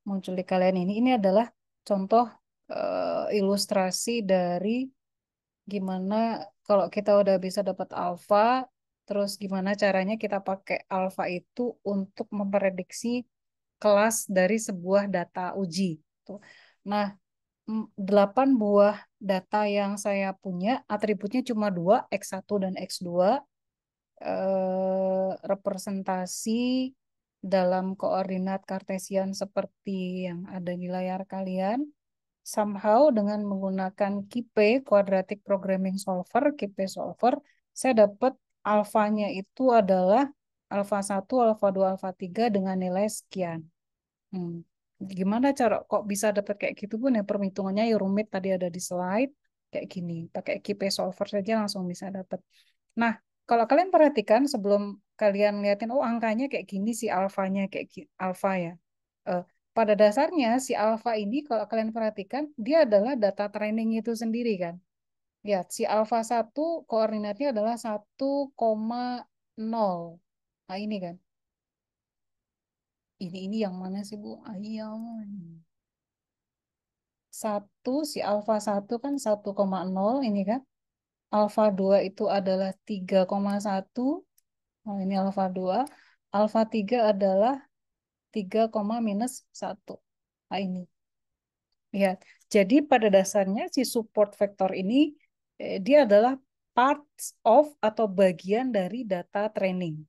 muncul di kalian ini. Ini adalah contoh ilustrasi dari gimana kalau kita udah bisa dapat alfa, terus gimana caranya kita pakai alfa itu untuk memprediksi kelas dari sebuah data uji. Tuh. Nah, 8 buah data yang saya punya, atributnya cuma dua, X1 dan X2, representasi dalam koordinat kartesian seperti yang ada di layar kalian. Somehow dengan menggunakan KIPE, Quadratic Programming Solver, KIPE Solver, saya dapat alfanya itu adalah alfa 1, alfa 2, alfa 3 dengan nilai sekian. Hmm. Gimana cara kok bisa dapat kayak gitu pun ya, perhitungannya ya rumit, tadi ada di slide kayak gini. Pakai KIPE Solver saja langsung bisa dapat. Nah, kalau kalian perhatikan sebelum kalian liatin, oh angkanya kayak gini si alfanya kayak alfa ya. Eh, pada dasarnya si alfa ini kalau kalian perhatikan dia adalah data training itu sendiri kan. Lihat si alfa 1 koordinatnya adalah 1,0. Nah ini kan. Ini yang mana sih Bu? Ayo. Si alfa 1 kan 1,0 ini kan. Alfa 2 itu adalah 3,1. Oh, ini alfa 2. Alfa 3 adalah 3, minus 1. Nah, ini. Ya, jadi pada dasarnya si support vector ini dia adalah parts of atau bagian dari data training.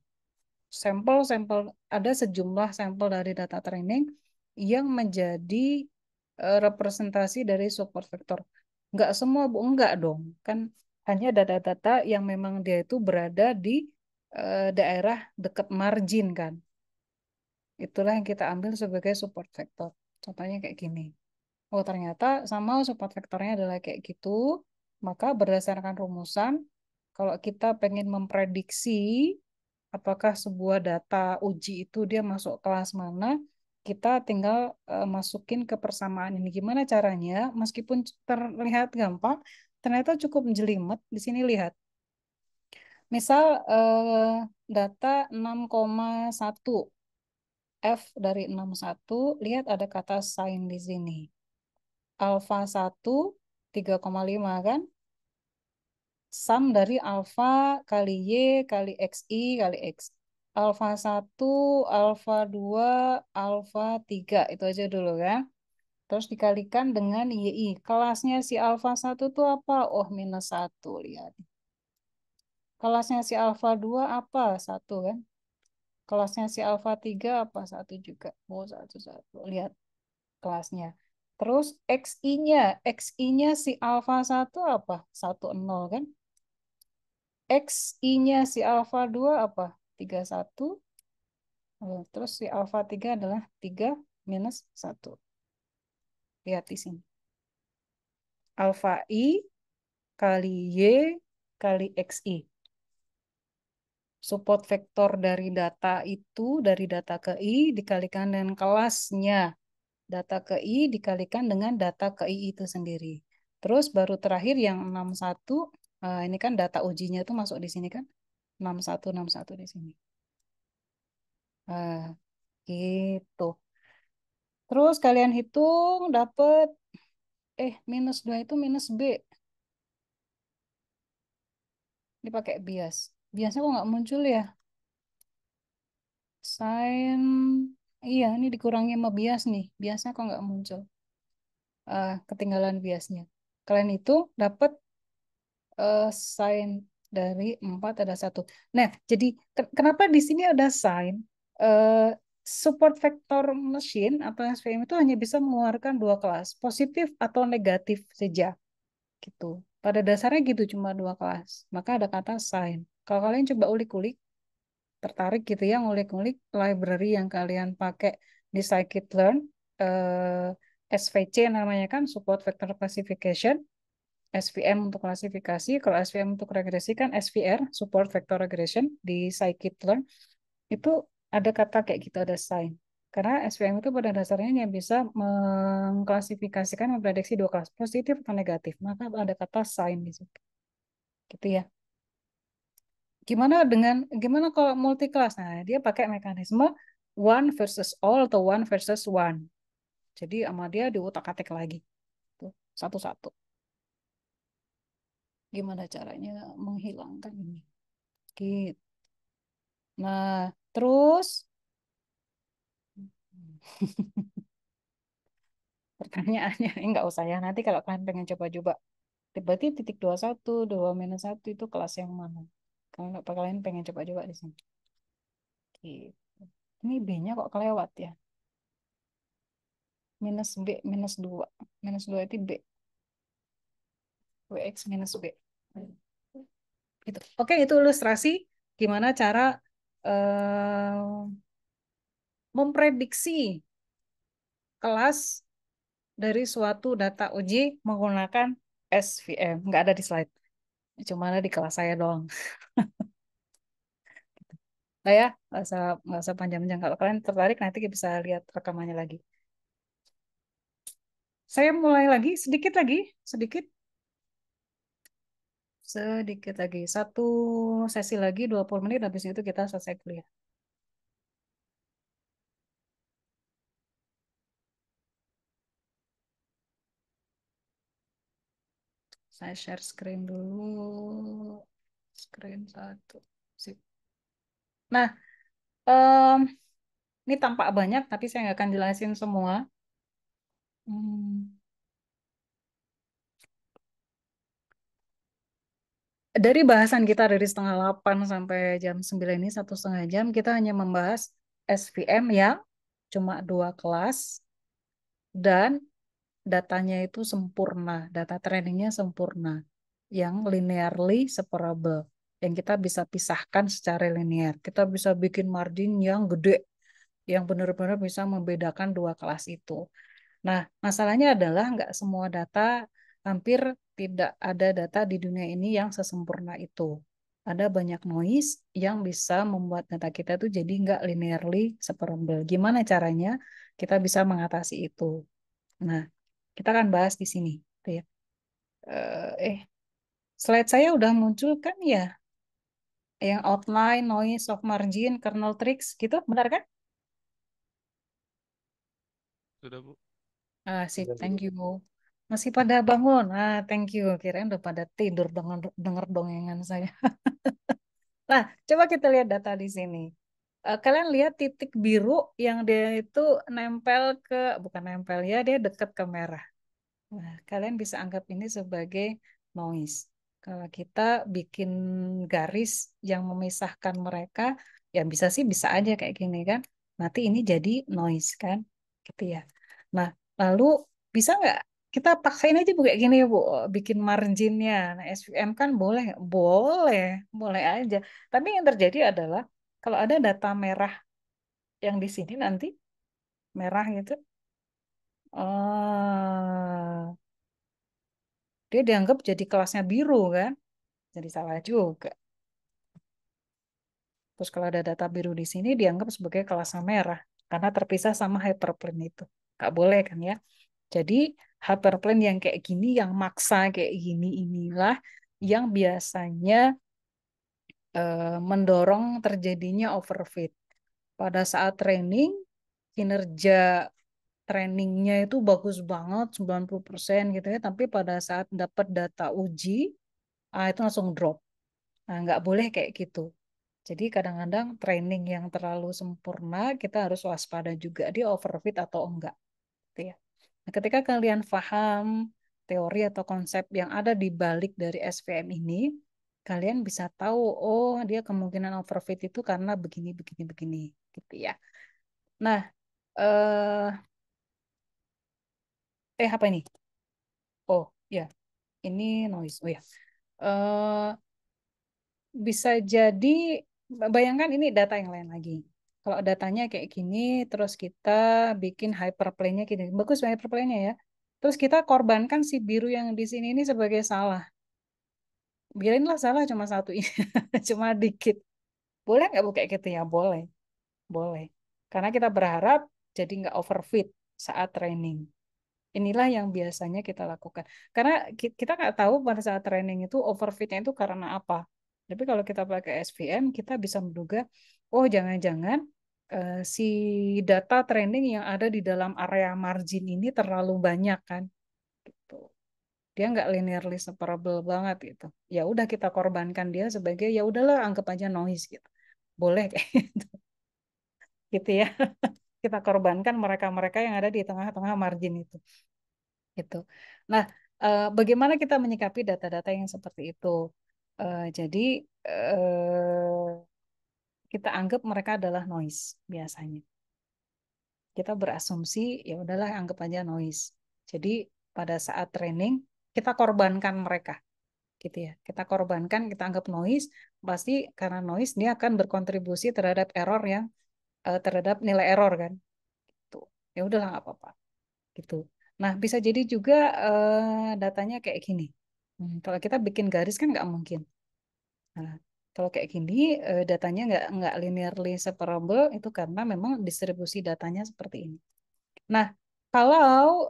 Sampel-sampel ada sejumlah sampel dari data training yang menjadi representasi dari support vector. Enggak semua, Bu, enggak dong. Kan hanya data-data yang memang dia itu berada di daerah dekat margin kan. Itulah yang kita ambil sebagai support vector. Contohnya kayak gini. Oh, ternyata sama support vektornya adalah kayak gitu. Maka berdasarkan rumusan, kalau kita pengen memprediksi apakah sebuah data uji itu dia masuk kelas mana, kita tinggal masukin ke persamaan ini. Gimana caranya? Meskipun terlihat gampang, ternyata cukup jelimet. Di sini lihat. Misal data 6,1. F dari 61, lihat ada kata sin di sini. Alfa 1 3,5 kan? Sum dari alfa kali Y kali XI kali X. Alfa 1, alfa 2, alfa 3. Itu aja dulu kan. Terus dikalikan dengan YI. Kelasnya si alfa 1 itu apa? Oh, -1. Lihat. Kelasnya si alfa 2 apa? 1 kan. Kelasnya si alfa 3 apa? 1 juga. Oh, 1, 1. Lihat kelasnya. Terus XI-nya. XI-nya si alfa 1 apa? 1, 0 kan? XI-nya si alfa 2 apa? 3, 1. Terus si alfa 3 adalah 3, -1. Lihat di sini. Alfa I kali Y kali XI. Support vektor dari data itu, dari data ke I dikalikan dengan kelasnya. Data ke I dikalikan dengan data ke I itu sendiri. Terus baru terakhir yang 61, ini kan data ujinya itu masuk di sini kan. 61 di sini. Nah, gitu. Terus kalian hitung dapat -2 itu minus B. Dipakai bias. Biasnya kok nggak muncul ya? Sin, iya ini dikurangi sama bias nih. Biasnya kok nggak muncul. Ketinggalan biasnya. Kalian itu dapat sin dari 4 ada 1. Nah, jadi kenapa di sini ada sin? Eh, Support vector machine atau SVM itu hanya bisa mengeluarkan dua kelas, positif atau negatif saja. Gitu. Pada dasarnya gitu cuma dua kelas. Maka ada kata sign. Kalau kalian coba ulik-ulik, tertarik gitu ya ngulik-ngulik library yang kalian pakai di scikit-learn, SVC namanya kan support vector classification, SVM untuk klasifikasi, kalau SVM untuk regresi kan SVR, support vector regression di scikit-learn, itu ada kata kayak gitu, ada sign. Karena SVM itu pada dasarnya yang bisa mengklasifikasikan, memprediksi dua kelas, positif atau negatif. Maka ada kata sign di situ. Gitu ya. Gimana kalau multi kelas? Nah, dia pakai mekanisme one versus all atau one versus one. Jadi sama dia diutak-atik lagi. Tuh, satu-satu. Gimana caranya menghilangkan ini? Gitu. Nah, terus pertanyaannya nggak usah ya. Nanti kalau kalian pengen coba-coba, berarti titik 21, 2 minus 1 itu kelas yang mana? Kalau nggak kalian pengen coba-coba di sini. Gitu. Ini B-nya kok kelewat ya? Minus B, minus 2. Minus 2 itu B. WX minus B. Gitu. Oke, itu ilustrasi gimana cara memprediksi kelas dari suatu data uji menggunakan SVM. Nggak ada di slide. Cuma ada di kelas saya doang. Nah ya, nggak usah panjang-panjang. Kalau kalian tertarik nanti bisa lihat rekamannya lagi. Saya mulai lagi, sedikit, sedikit lagi. Satu sesi lagi 20 menit, habis itu kita selesai kuliah. Saya share screen dulu. Screen satu. Sip. Nah, ini tampak banyak, tapi saya nggak akan jelasin semua. Hmm. Dari bahasan kita dari setengah 8 sampai jam 9 ini, 1,5 jam, kita hanya membahas SVM yang cuma 2 kelas, dan datanya itu sempurna, data trainingnya sempurna, yang linearly separable, yang kita bisa pisahkan secara linear. Kita bisa bikin margin yang gede, yang benar-benar bisa membedakan 2 kelas itu. Nah, masalahnya adalah nggak semua data, hampir tidak ada data di dunia ini yang sesempurna itu. Ada banyak noise yang bisa membuat data kita tuh jadi nggak linearly separable. Gimana caranya kita bisa mengatasi itu? Nah, kita akan bahas di sini. Tuh ya. Slide saya udah muncul kan ya? Yang outline, noise, soft margin, kernel tricks, gitu, benar kan? Sudah, Bu. Sip, thank you. Masih pada bangun. Thank you. Kirain udah pada tidur denger dongengan saya. Nah, coba kita lihat data di sini. Kalian lihat titik biru yang dia itu nempel ke, bukan nempel ya, dia dekat ke merah. Nah, kalian bisa anggap ini sebagai noise. Kalau kita bikin garis yang memisahkan mereka, ya bisa sih bisa aja kayak gini kan. Nanti ini jadi noise kan, gitu ya. Nah, lalu bisa nggak kita paksain aja Bu kayak gini Bu, bikin marginnya. Nah, SVM kan boleh, boleh, boleh aja. Tapi yang terjadi adalah kalau ada data merah yang di sini nanti merah gitu, dia dianggap jadi kelasnya biru kan, jadi salah juga. Terus kalau ada data biru di sini dianggap sebagai kelasnya merah karena terpisah sama hyperplane itu. Nggak boleh kan ya. Jadi hyperplane yang kayak gini, yang maksa kayak gini inilah yang biasanya mendorong terjadinya overfit. Pada saat training, kinerja trainingnya itu bagus banget, 90% gitu ya. Tapi pada saat dapat data uji, itu langsung drop. Nah, nggak boleh kayak gitu. Jadi kadang-kadang training yang terlalu sempurna, kita harus waspada juga dia overfit atau enggak. Gitu ya. Nah, ketika kalian paham teori atau konsep yang ada di balik dari SVM ini, kalian bisa tahu, oh dia kemungkinan overfit itu karena begini, begini, begini. Gitu ya. Nah, apa ini? Oh ya, ini noise. Oh ya. Eh, Bisa jadi, bayangkan ini data yang lain lagi. Kalau datanya kayak gini, terus kita bikin hyperplane-nya gini. Bagus hyperplane-nya ya. Terus kita korbankan si biru yang di sini ini sebagai salah. Biarinlah salah cuma satu ini, cuma dikit. Boleh nggak Bu kayak gitu ya? Boleh, boleh. Karena kita berharap jadi nggak overfit saat training. Inilah yang biasanya kita lakukan. Karena kita nggak tahu pada saat training itu overfitnya itu karena apa. Tapi kalau kita pakai SVM, kita bisa menduga, oh jangan-jangan si data training yang ada di dalam area margin ini terlalu banyak kan, gitu. Dia nggak linearly separable banget gitu. Ya udah kita korbankan dia sebagai ya udahlah anggap aja noise gitu. Boleh kayak gitu, gitu ya. Kita korbankan mereka-mereka yang ada di tengah-tengah margin itu. Gitu. Nah, bagaimana kita menyikapi data-data yang seperti itu? Jadi kita anggap mereka adalah noise biasanya. Kita berasumsi ya udahlah anggap aja noise. Jadi pada saat training kita korbankan mereka, gitu ya. Kita korbankan, kita anggap noise, pasti karena noise dia akan berkontribusi terhadap error yang terhadap nilai error kan. Tuh. Ya udahlah nggak apa-apa gitu. Nah, bisa jadi juga datanya kayak gini. Kalau kita bikin garis kan nggak mungkin. Nah, kalau kayak gini datanya nggak linearly separable itu karena memang distribusi datanya seperti ini. Nah, kalau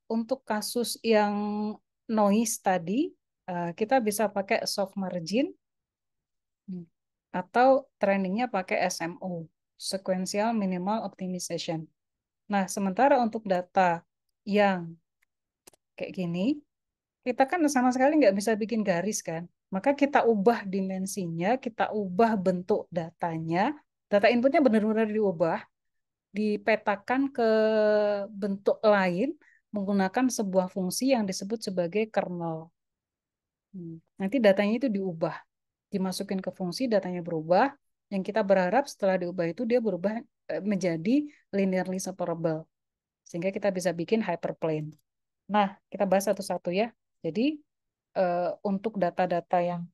untuk kasus yang noise tadi kita bisa pakai soft margin atau trainingnya pakai SMO, Sequential Minimal Optimization. Nah, sementara untuk data yang kayak gini, kita kan sama sekali nggak bisa bikin garis kan. Maka kita ubah dimensinya, kita ubah bentuk datanya. Data inputnya benar-benar diubah, dipetakan ke bentuk lain menggunakan sebuah fungsi yang disebut sebagai kernel. Nanti datanya itu diubah, dimasukin ke fungsi, datanya berubah. Yang kita berharap setelah diubah itu dia berubah menjadi linearly separable. Sehingga kita bisa bikin hyperplane. Nah, kita bahas satu-satu ya. Jadi, untuk data-data yang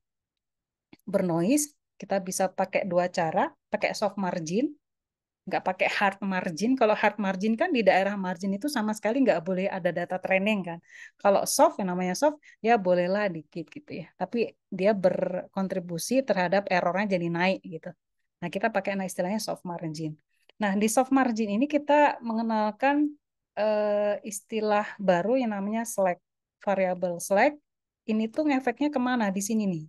bernoise, kita bisa pakai dua cara, pakai soft margin, nggak pakai hard margin. Kalau hard margin kan di daerah margin itu sama sekali nggak boleh ada data training kan. Kalau soft, yang namanya soft, ya bolehlah dikit gitu ya. Tapi dia berkontribusi terhadap errornya jadi naik gitu. Nah, kita pakai istilahnya soft margin. Nah, di soft margin ini kita mengenalkan istilah baru yang namanya slack. Variable slack. Ini tuh ngefeknya kemana di sini nih?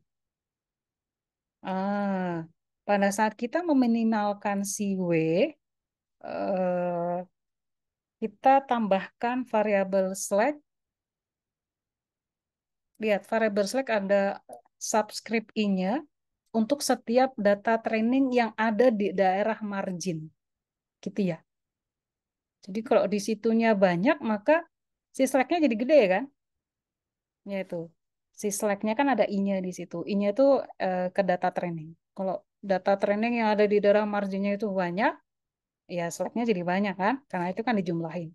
Ah, pada saat kita meminimalkan si W, eh, kita tambahkan variabel slack. Lihat, variabel slack ada subscript i-nya untuk setiap data training yang ada di daerah margin. Gitu ya. Jadi kalau di situnya banyak, maka si slack-nya jadi gede kan? Yaitu. Si slack-nya kan ada i-nya di situ. I-nya itu ke data training. Kalau data training yang ada di daerah marginnya itu banyak, ya slack-nya jadi banyak kan? Karena itu kan dijumlahin.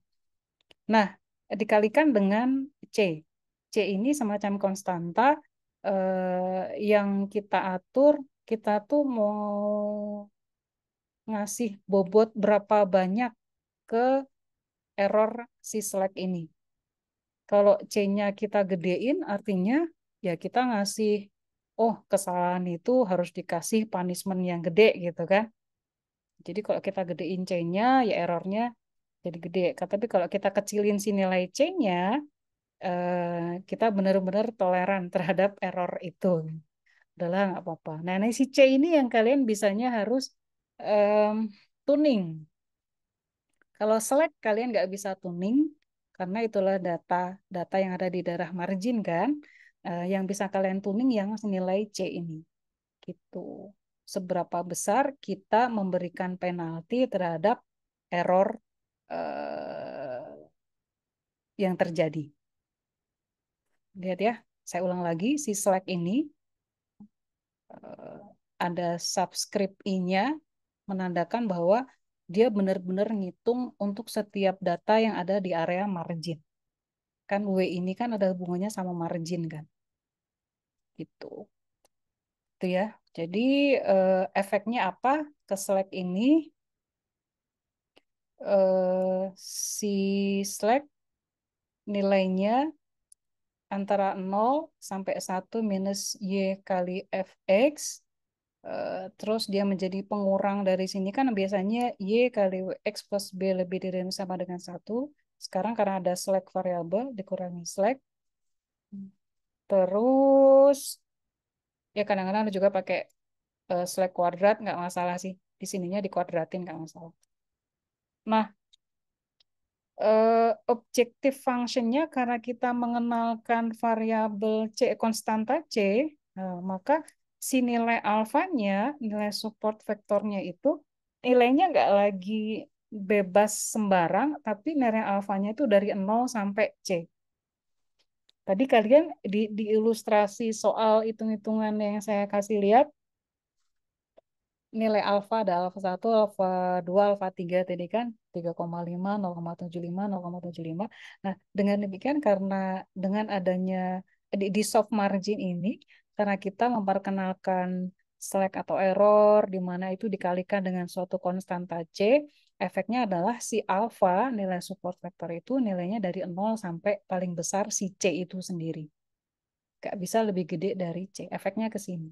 Nah, dikalikan dengan C. C ini semacam konstanta yang kita atur, kita tuh mau ngasih bobot berapa banyak ke error si Slack ini. Kalau C-nya kita gedein, artinya ya kita ngasih, oh kesalahan itu harus dikasih punishment yang gede gitu kan. Jadi kalau kita gedein C-nya, ya errornya jadi gede. Tapi kalau kita kecilin si nilai C-nya, kita benar-benar toleran terhadap error itu. Udahlah nggak apa-apa. Nah, ini si C ini yang kalian bisanya harus em, tuning. Kalau select kalian nggak bisa tuning karena itulah data yang ada di daerah margin kan. Yang bisa kalian tuning yang nilai C ini. Gitu. Seberapa besar kita memberikan penalti terhadap error yang terjadi. Lihat ya, saya ulang lagi, si Slack ini ada subscript I-nya menandakan bahwa dia benar-benar ngitung untuk setiap data yang ada di area margin. Kan W ini kan ada hubungannya sama margin kan. Gitu. Itu ya. Jadi efeknya apa ke Slack ini? Si Slack nilainya antara 0 sampai 1 minus Y kali Fx. Terus dia menjadi pengurang dari sini kan biasanya Y kali X plus B lebih dari dan sama dengan 1. Sekarang karena ada slack variabel, dikurangi slack. Terus Ya kadang-kadang ada juga pakai select kuadrat, nggak masalah sih. Di sininya dikuadratin nggak masalah. Nah, objektif functionnya karena kita mengenalkan variabel C, konstanta C, maka si nilai alfanya, nilai support vektornya itu nilainya nggak lagi bebas sembarang, tapi nilai alfanya itu dari 0 sampai C. Tadi kalian di ilustrasi soal hitung-hitungan yang saya kasih lihat, nilai alfa ada alfa satu, alfa 2, alfa 3 tadi kan 3,5, 0,75, 0,75. Nah, dengan demikian karena dengan adanya di soft margin ini karena kita memperkenalkan slack atau error di mana itu dikalikan dengan suatu konstanta C, efeknya adalah si alfa nilai support vector itu nilainya dari 0 sampai paling besar si C itu sendiri. Gak bisa lebih gede dari C. Efeknya ke sini.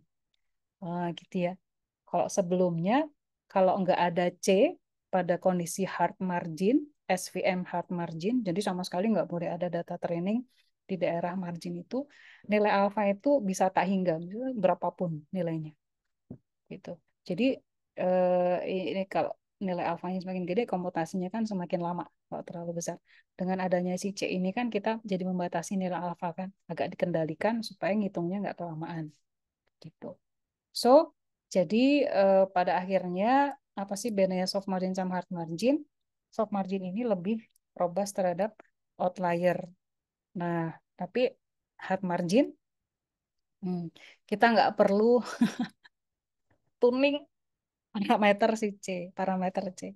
Gitu ya. Kalau sebelumnya, kalau nggak ada C pada kondisi hard margin, SVM hard margin, jadi sama sekali nggak boleh ada data training di daerah margin itu, nilai alfa itu bisa tak hingga, berapapun nilainya. Gitu. Jadi ini kalau nilai alfanya semakin gede, komputasinya kan semakin lama kalau terlalu besar. Dengan adanya si C ini kan kita jadi membatasi nilai alfa kan, agak dikendalikan supaya ngitungnya nggak kelamaan. Gitu. So, jadi pada akhirnya apa sih bedanya soft margin sama hard margin? Soft margin ini lebih robust terhadap outlier. Nah, tapi hard margin hmm, kita nggak perlu tuning parameter si C, parameter C.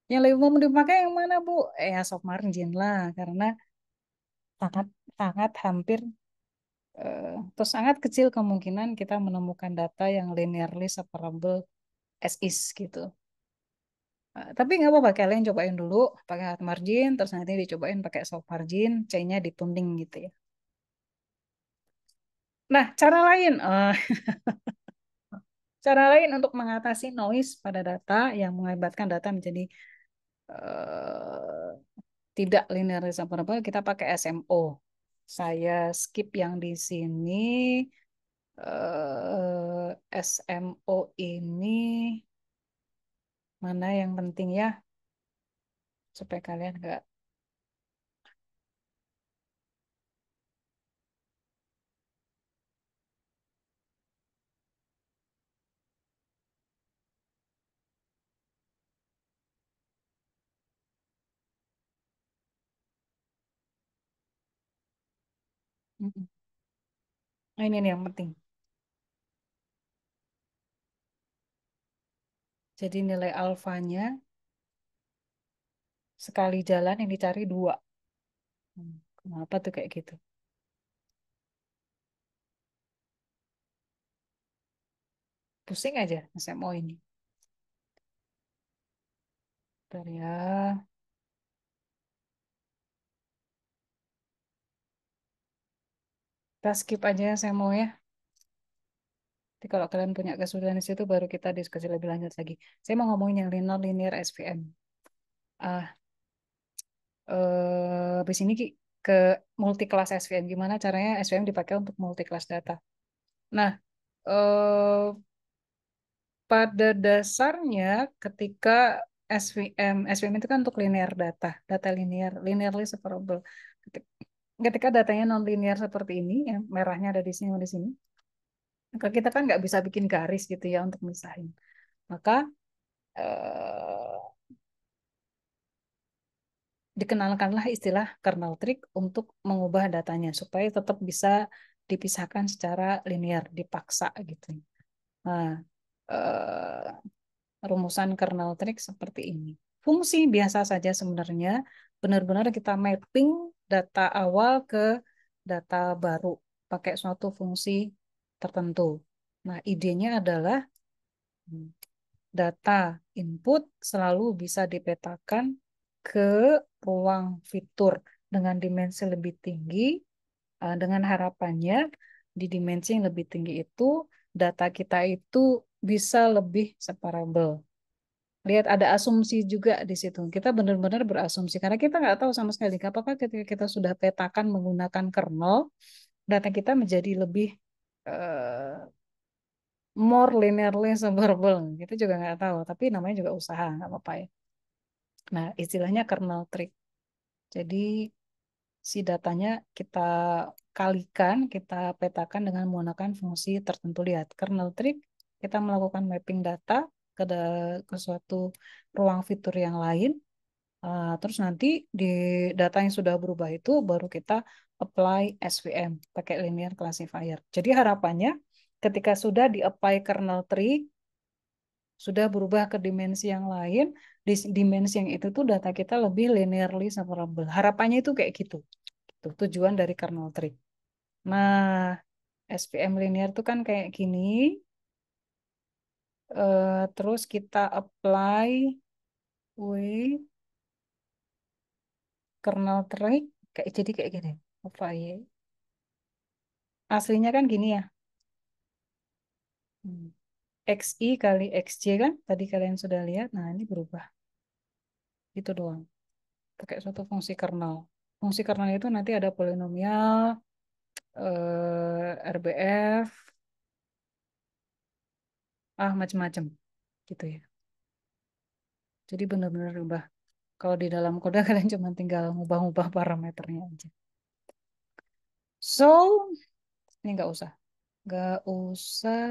Yang lebih mau dipakai yang mana, Bu? Ya soft margin lah, karena sangat sangat hampir atau sangat kecil kemungkinan kita menemukan data yang linearly separable as is gitu. Tapi nggak apa-apa, kalian cobain dulu pakai hard margin, terus nanti dicobain pakai soft margin, C-nya ditunding gitu ya. Nah, cara lain untuk mengatasi noise pada data yang mengakibatkan data menjadi eh, tidak linear separable, kita pakai SMO. Saya skip yang di sini. SMO ini mana yang penting ya, supaya kalian nggak. Mm-mm. Nah, ini nih yang penting. Jadi nilai alfanya sekali jalan yang dicari dua. Kenapa tuh kayak gitu? Pusing aja SMO ini. Bentar ya. Kita skip aja SMO ya. Nanti kalau kalian punya kesulitan di situ baru kita diskusi lebih lanjut lagi. Saya mau ngomongin yang linear SVM. Ah, habis ini ke multi kelas SVM. Gimana caranya SVM dipakai untuk multi kelas data? Nah, eh, pada dasarnya ketika SVM itu kan untuk linear data, data linear, linearly separable. Ketika datanya non linear seperti ini, yang merahnya ada di sini di sini, maka kita kan nggak bisa bikin garis gitu ya untuk misahin. Maka eh, dikenalkanlah istilah kernel trick untuk mengubah datanya supaya tetap bisa dipisahkan secara linear, dipaksa gitu. Nah, rumusan kernel trick seperti ini. Fungsi biasa saja sebenarnya, benar-benar kita mapping data awal ke data baru pakai suatu fungsi tertentu. Nah, idenya adalah hmm, data input selalu bisa dipetakan ke ruang fitur dengan dimensi lebih tinggi, dengan harapannya di dimensi yang lebih tinggi itu data kita itu bisa lebih separable. Lihat ada asumsi juga di situ. Kita benar-benar berasumsi karena kita nggak tahu sama sekali apakah ketika kita sudah petakan menggunakan kernel, data kita menjadi lebih eh, more linearly separable. Kita juga nggak tahu, tapi namanya juga usaha, nggak apa-apa ya. Nah, istilahnya kernel trick. Jadi si datanya kita kalikan, kita petakan dengan menggunakan fungsi tertentu. Lihat, kernel trick, kita melakukan mapping data ke suatu ruang fitur yang lain. Terus nanti di data yang sudah berubah itu baru kita apply SVM pakai linear classifier. Jadi harapannya ketika sudah di-apply kernel tree, sudah berubah ke dimensi yang lain, di dimensi yang itu tuh data kita lebih linearly separable. Harapannya itu kayak gitu. Itu tujuan dari kernel tree. Nah, SVM linear tuh kan kayak gini. Terus kita apply with kernel tree kayak jadi kayak gini. Apply. Aslinya kan gini ya. Hmm. XI kali XJ kan tadi kalian sudah lihat. Nah, ini berubah. Itu doang. Pakai suatu fungsi kernel. Fungsi kernel itu nanti ada polinomial, RBF, macam-macam gitu ya. Jadi benar-benar ubah. Kalau di dalam kode kalian cuma tinggal ngubah-ngubah parameternya aja. So, ini nggak usah. Nggak usah.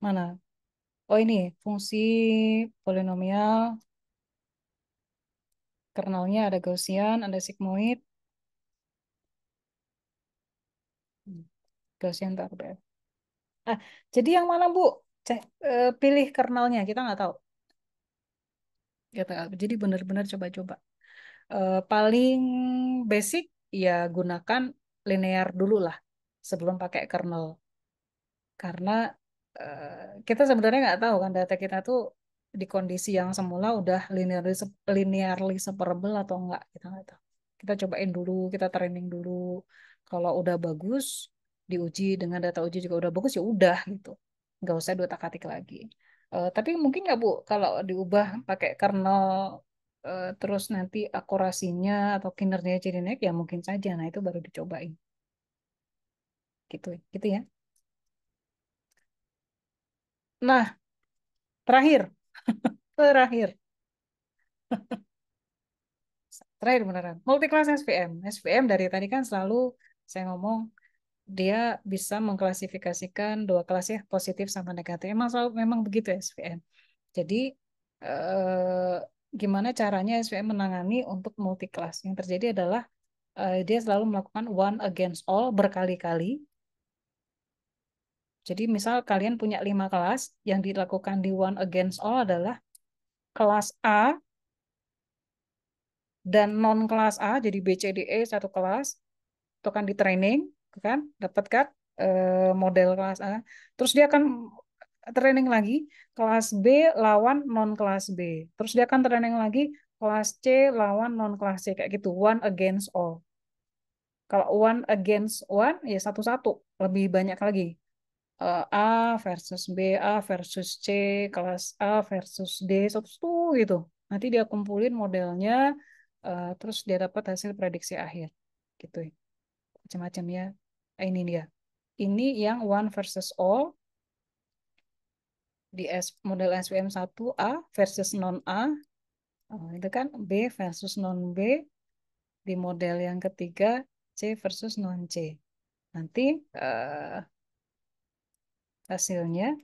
Mana? Oh ini, fungsi polinomial. Kernelnya ada Gaussian, ada sigmoid. Gaussian tak RBF. Ah, jadi yang mana Bu? Pilih kernelnya, kita nggak tahu. Gitu. Jadi benar-benar coba-coba. Paling basic ya gunakan linear dulu lah sebelum pakai kernel. Karena kita sebenarnya nggak tahu kan data kita tuh di kondisi yang semula udah linearly separable atau enggak. Kita nggak tahu. Kita cobain dulu, kita training dulu. Kalau udah bagus, diuji dengan data uji juga udah bagus ya udah gitu. Nggak usah diotak-atik lagi. Tapi mungkin nggak Bu, kalau diubah pakai kernel terus nanti akurasinya atau kinerjanya jadi naik ya mungkin saja. Nah itu baru dicobain. Gitu, gitu ya. Nah, terakhir, terakhir. Terakhir beneran. Multi-class SVM. SVM dari tadi kan selalu saya ngomong dia bisa mengklasifikasikan dua kelas ya, positif sama negatif. Memang begitu SVM. Jadi eh, gimana caranya SVM menangani untuk multi-class? Yang terjadi adalah dia selalu melakukan one against all berkali-kali. Jadi misal kalian punya 5 kelas, yang dilakukan di one against all adalah kelas A dan non kelas A, jadi B, C, D, E satu kelas, itu kan di training, kan, dapat kan model kelas A. Terus dia akan training lagi kelas B lawan non kelas B. Terus dia akan training lagi kelas C lawan non kelas C kayak gitu, one against all. Kalau one against one ya satu-satu, lebih banyak lagi. A versus B, A versus C, kelas A versus D, satu gitu. Nanti dia kumpulin modelnya, terus dia dapat hasil prediksi akhir. Gitu ya. Macam-macam ya. Ini dia. Ini yang one versus all di model SVM 1A versus non A. Itu kan B versus non B di model yang ketiga C versus non C. Nanti eh, hasilnya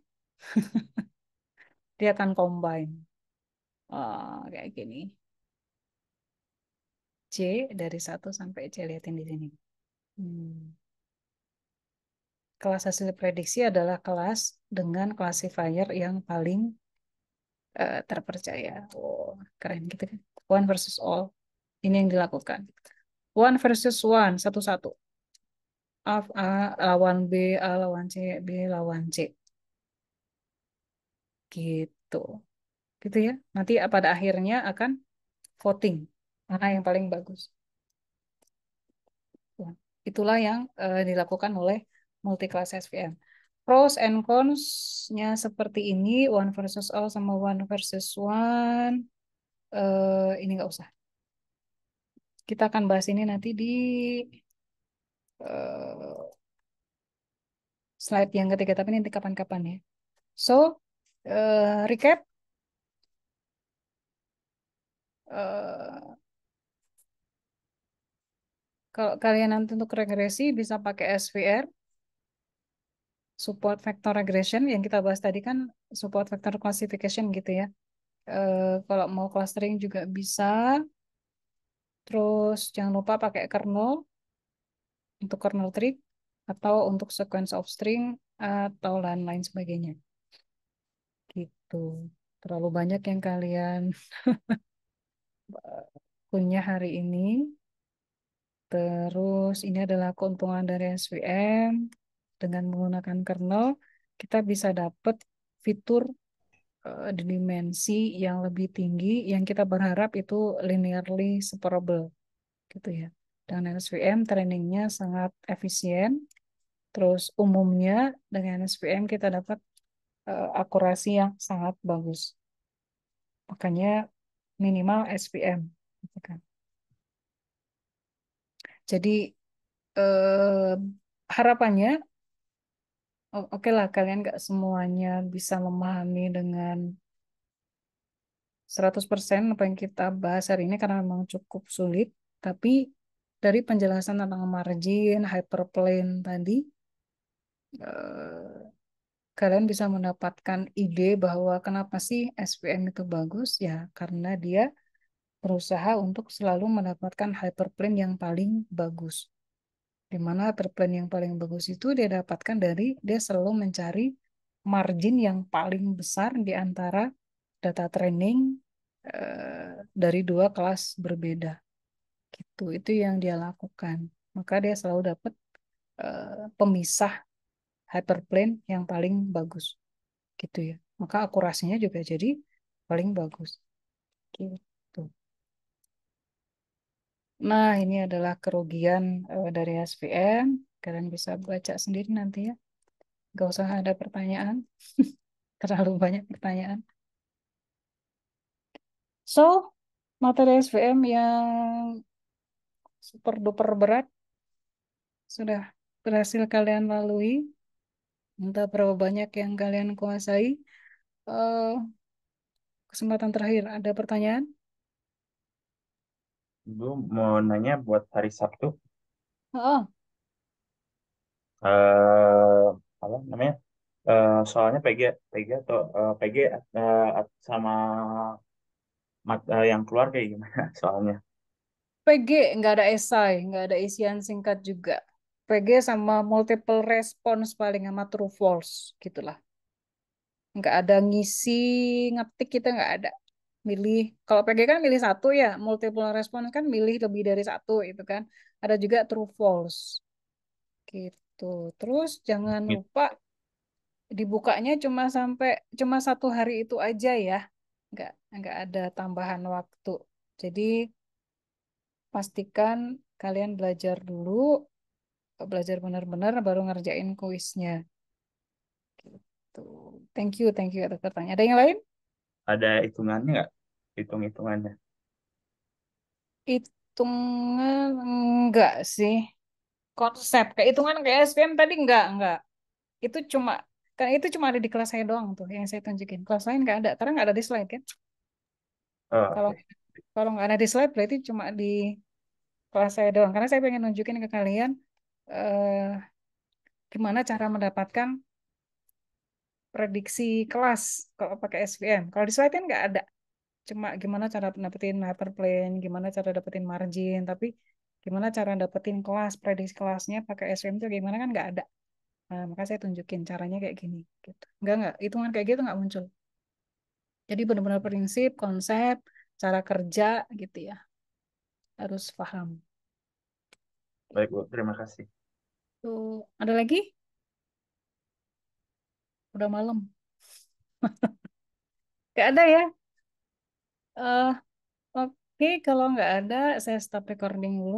dia akan combine. Kayak gini. C dari 1 sampai C, lihatin di sini. Hmm. Kelas hasil prediksi adalah kelas dengan classifier yang paling terpercaya. Oh, keren gitu kan. One versus all. Ini yang dilakukan. One versus one, satu-satu. A lawan B, A lawan C, B lawan C. Gitu. Gitu ya. Nanti pada akhirnya akan voting. Mana yang paling bagus. Ya. Itulah yang dilakukan oleh multi-class SVM. Pros and cons-nya seperti ini, one versus all sama one versus one. Ini nggak usah. Kita akan bahas ini nanti di eh, slide yang ketiga, tapi nanti kapan-kapan ya. So, recap. eh, Kalau kalian nanti untuk regresi bisa pakai SVR, support vector regression yang kita bahas tadi kan support vector classification gitu ya. Kalau mau clustering juga bisa. Terus jangan lupa pakai kernel untuk kernel tree atau untuk sequence of string atau lain-lain sebagainya. Gitu. Terlalu banyak yang kalian punya hari ini. Terus ini adalah keuntungan dari SVM. Dengan menggunakan kernel, kita bisa dapat fitur di dimensi yang lebih tinggi yang kita berharap itu linearly separable gitu ya. Dengan SVM trainingnya sangat efisien. Terus umumnya dengan SVM kita dapat akurasi yang sangat bagus. Makanya minimal SVM. Gitu kan. Jadi eh, harapannya oke lah kalian nggak semuanya bisa memahami dengan 100% apa yang kita bahas hari ini karena memang cukup sulit. Tapi dari penjelasan tentang margin, hyperplane tadi, eh, kalian bisa mendapatkan ide bahwa kenapa sih SVM itu bagus ya karena dia berusaha untuk selalu mendapatkan hyperplane yang paling bagus. Di mana hyperplane yang paling bagus itu dia dapatkan dari dia selalu mencari margin yang paling besar di antara data training dari dua kelas berbeda. Gitu. Itu yang dia lakukan. Maka dia selalu dapat pemisah hyperplane yang paling bagus. Gitu ya. Maka akurasinya juga jadi paling bagus. Gitu. Nah, ini adalah kerugian dari SVM. Kalian bisa baca sendiri nanti ya. Gak usah ada pertanyaan. Terlalu banyak pertanyaan. So, materi SVM yang super duper berat sudah berhasil kalian lalui. Entah berapa banyak yang kalian kuasai. Eh, Kesempatan terakhir, ada pertanyaan? Gue mau nanya buat hari Sabtu, Oh, eh apa namanya? Soalnya PG atau PG sama yang keluar kayak gimana soalnya? PG nggak ada esai, nggak ada isian singkat juga. PG sama multiple response paling sama true false gitulah. Nggak ada ngisi ngetik kita nggak ada. Milih kalau PG kan milih satu ya, multiple response kan milih lebih dari satu itu kan. Ada juga true false gitu. Terus jangan Gitu. lupa dibukanya cuma 1 hari itu aja ya. Nggak ada tambahan waktu. Jadi pastikan kalian belajar dulu, belajar benar-benar baru ngerjain kuisnya. Gitu. Thank you atas pertanyaan. Ada yang lain? Ada hitungannya nggak? Hitung-hitungannya. Hitungan enggak sih. Konsep kayak hitungan kayak SPM tadi enggak. Itu cuma kan itu cuma ada di kelas saya doang tuh yang saya tunjukin. Kelas lain nggak ada, karena nggak ada di slide kan. Oh, Kalau oke. kalau nggak ada di slide berarti cuma di kelas saya doang. Karena saya pengen nunjukin ke kalian eh, gimana cara mendapatkan prediksi kelas kalau pakai SVM. Kalau di slide kan nggak ada. Cuma gimana cara dapetin hyperplane, gimana cara dapetin margin, tapi gimana cara dapetin kelas, prediksi kelasnya pakai SVM itu gimana kan nggak ada. Nah, maka saya tunjukin caranya kayak gini. Gitu. Nggak, hitungan kayak gitu nggak muncul. Jadi benar-benar prinsip, konsep, cara kerja gitu ya. Harus paham. Baik, Bu. Terima kasih. Tuh, ada lagi? Udah malam. Nggak ada ya? eh Oke, kalau nggak ada, saya stop recording dulu.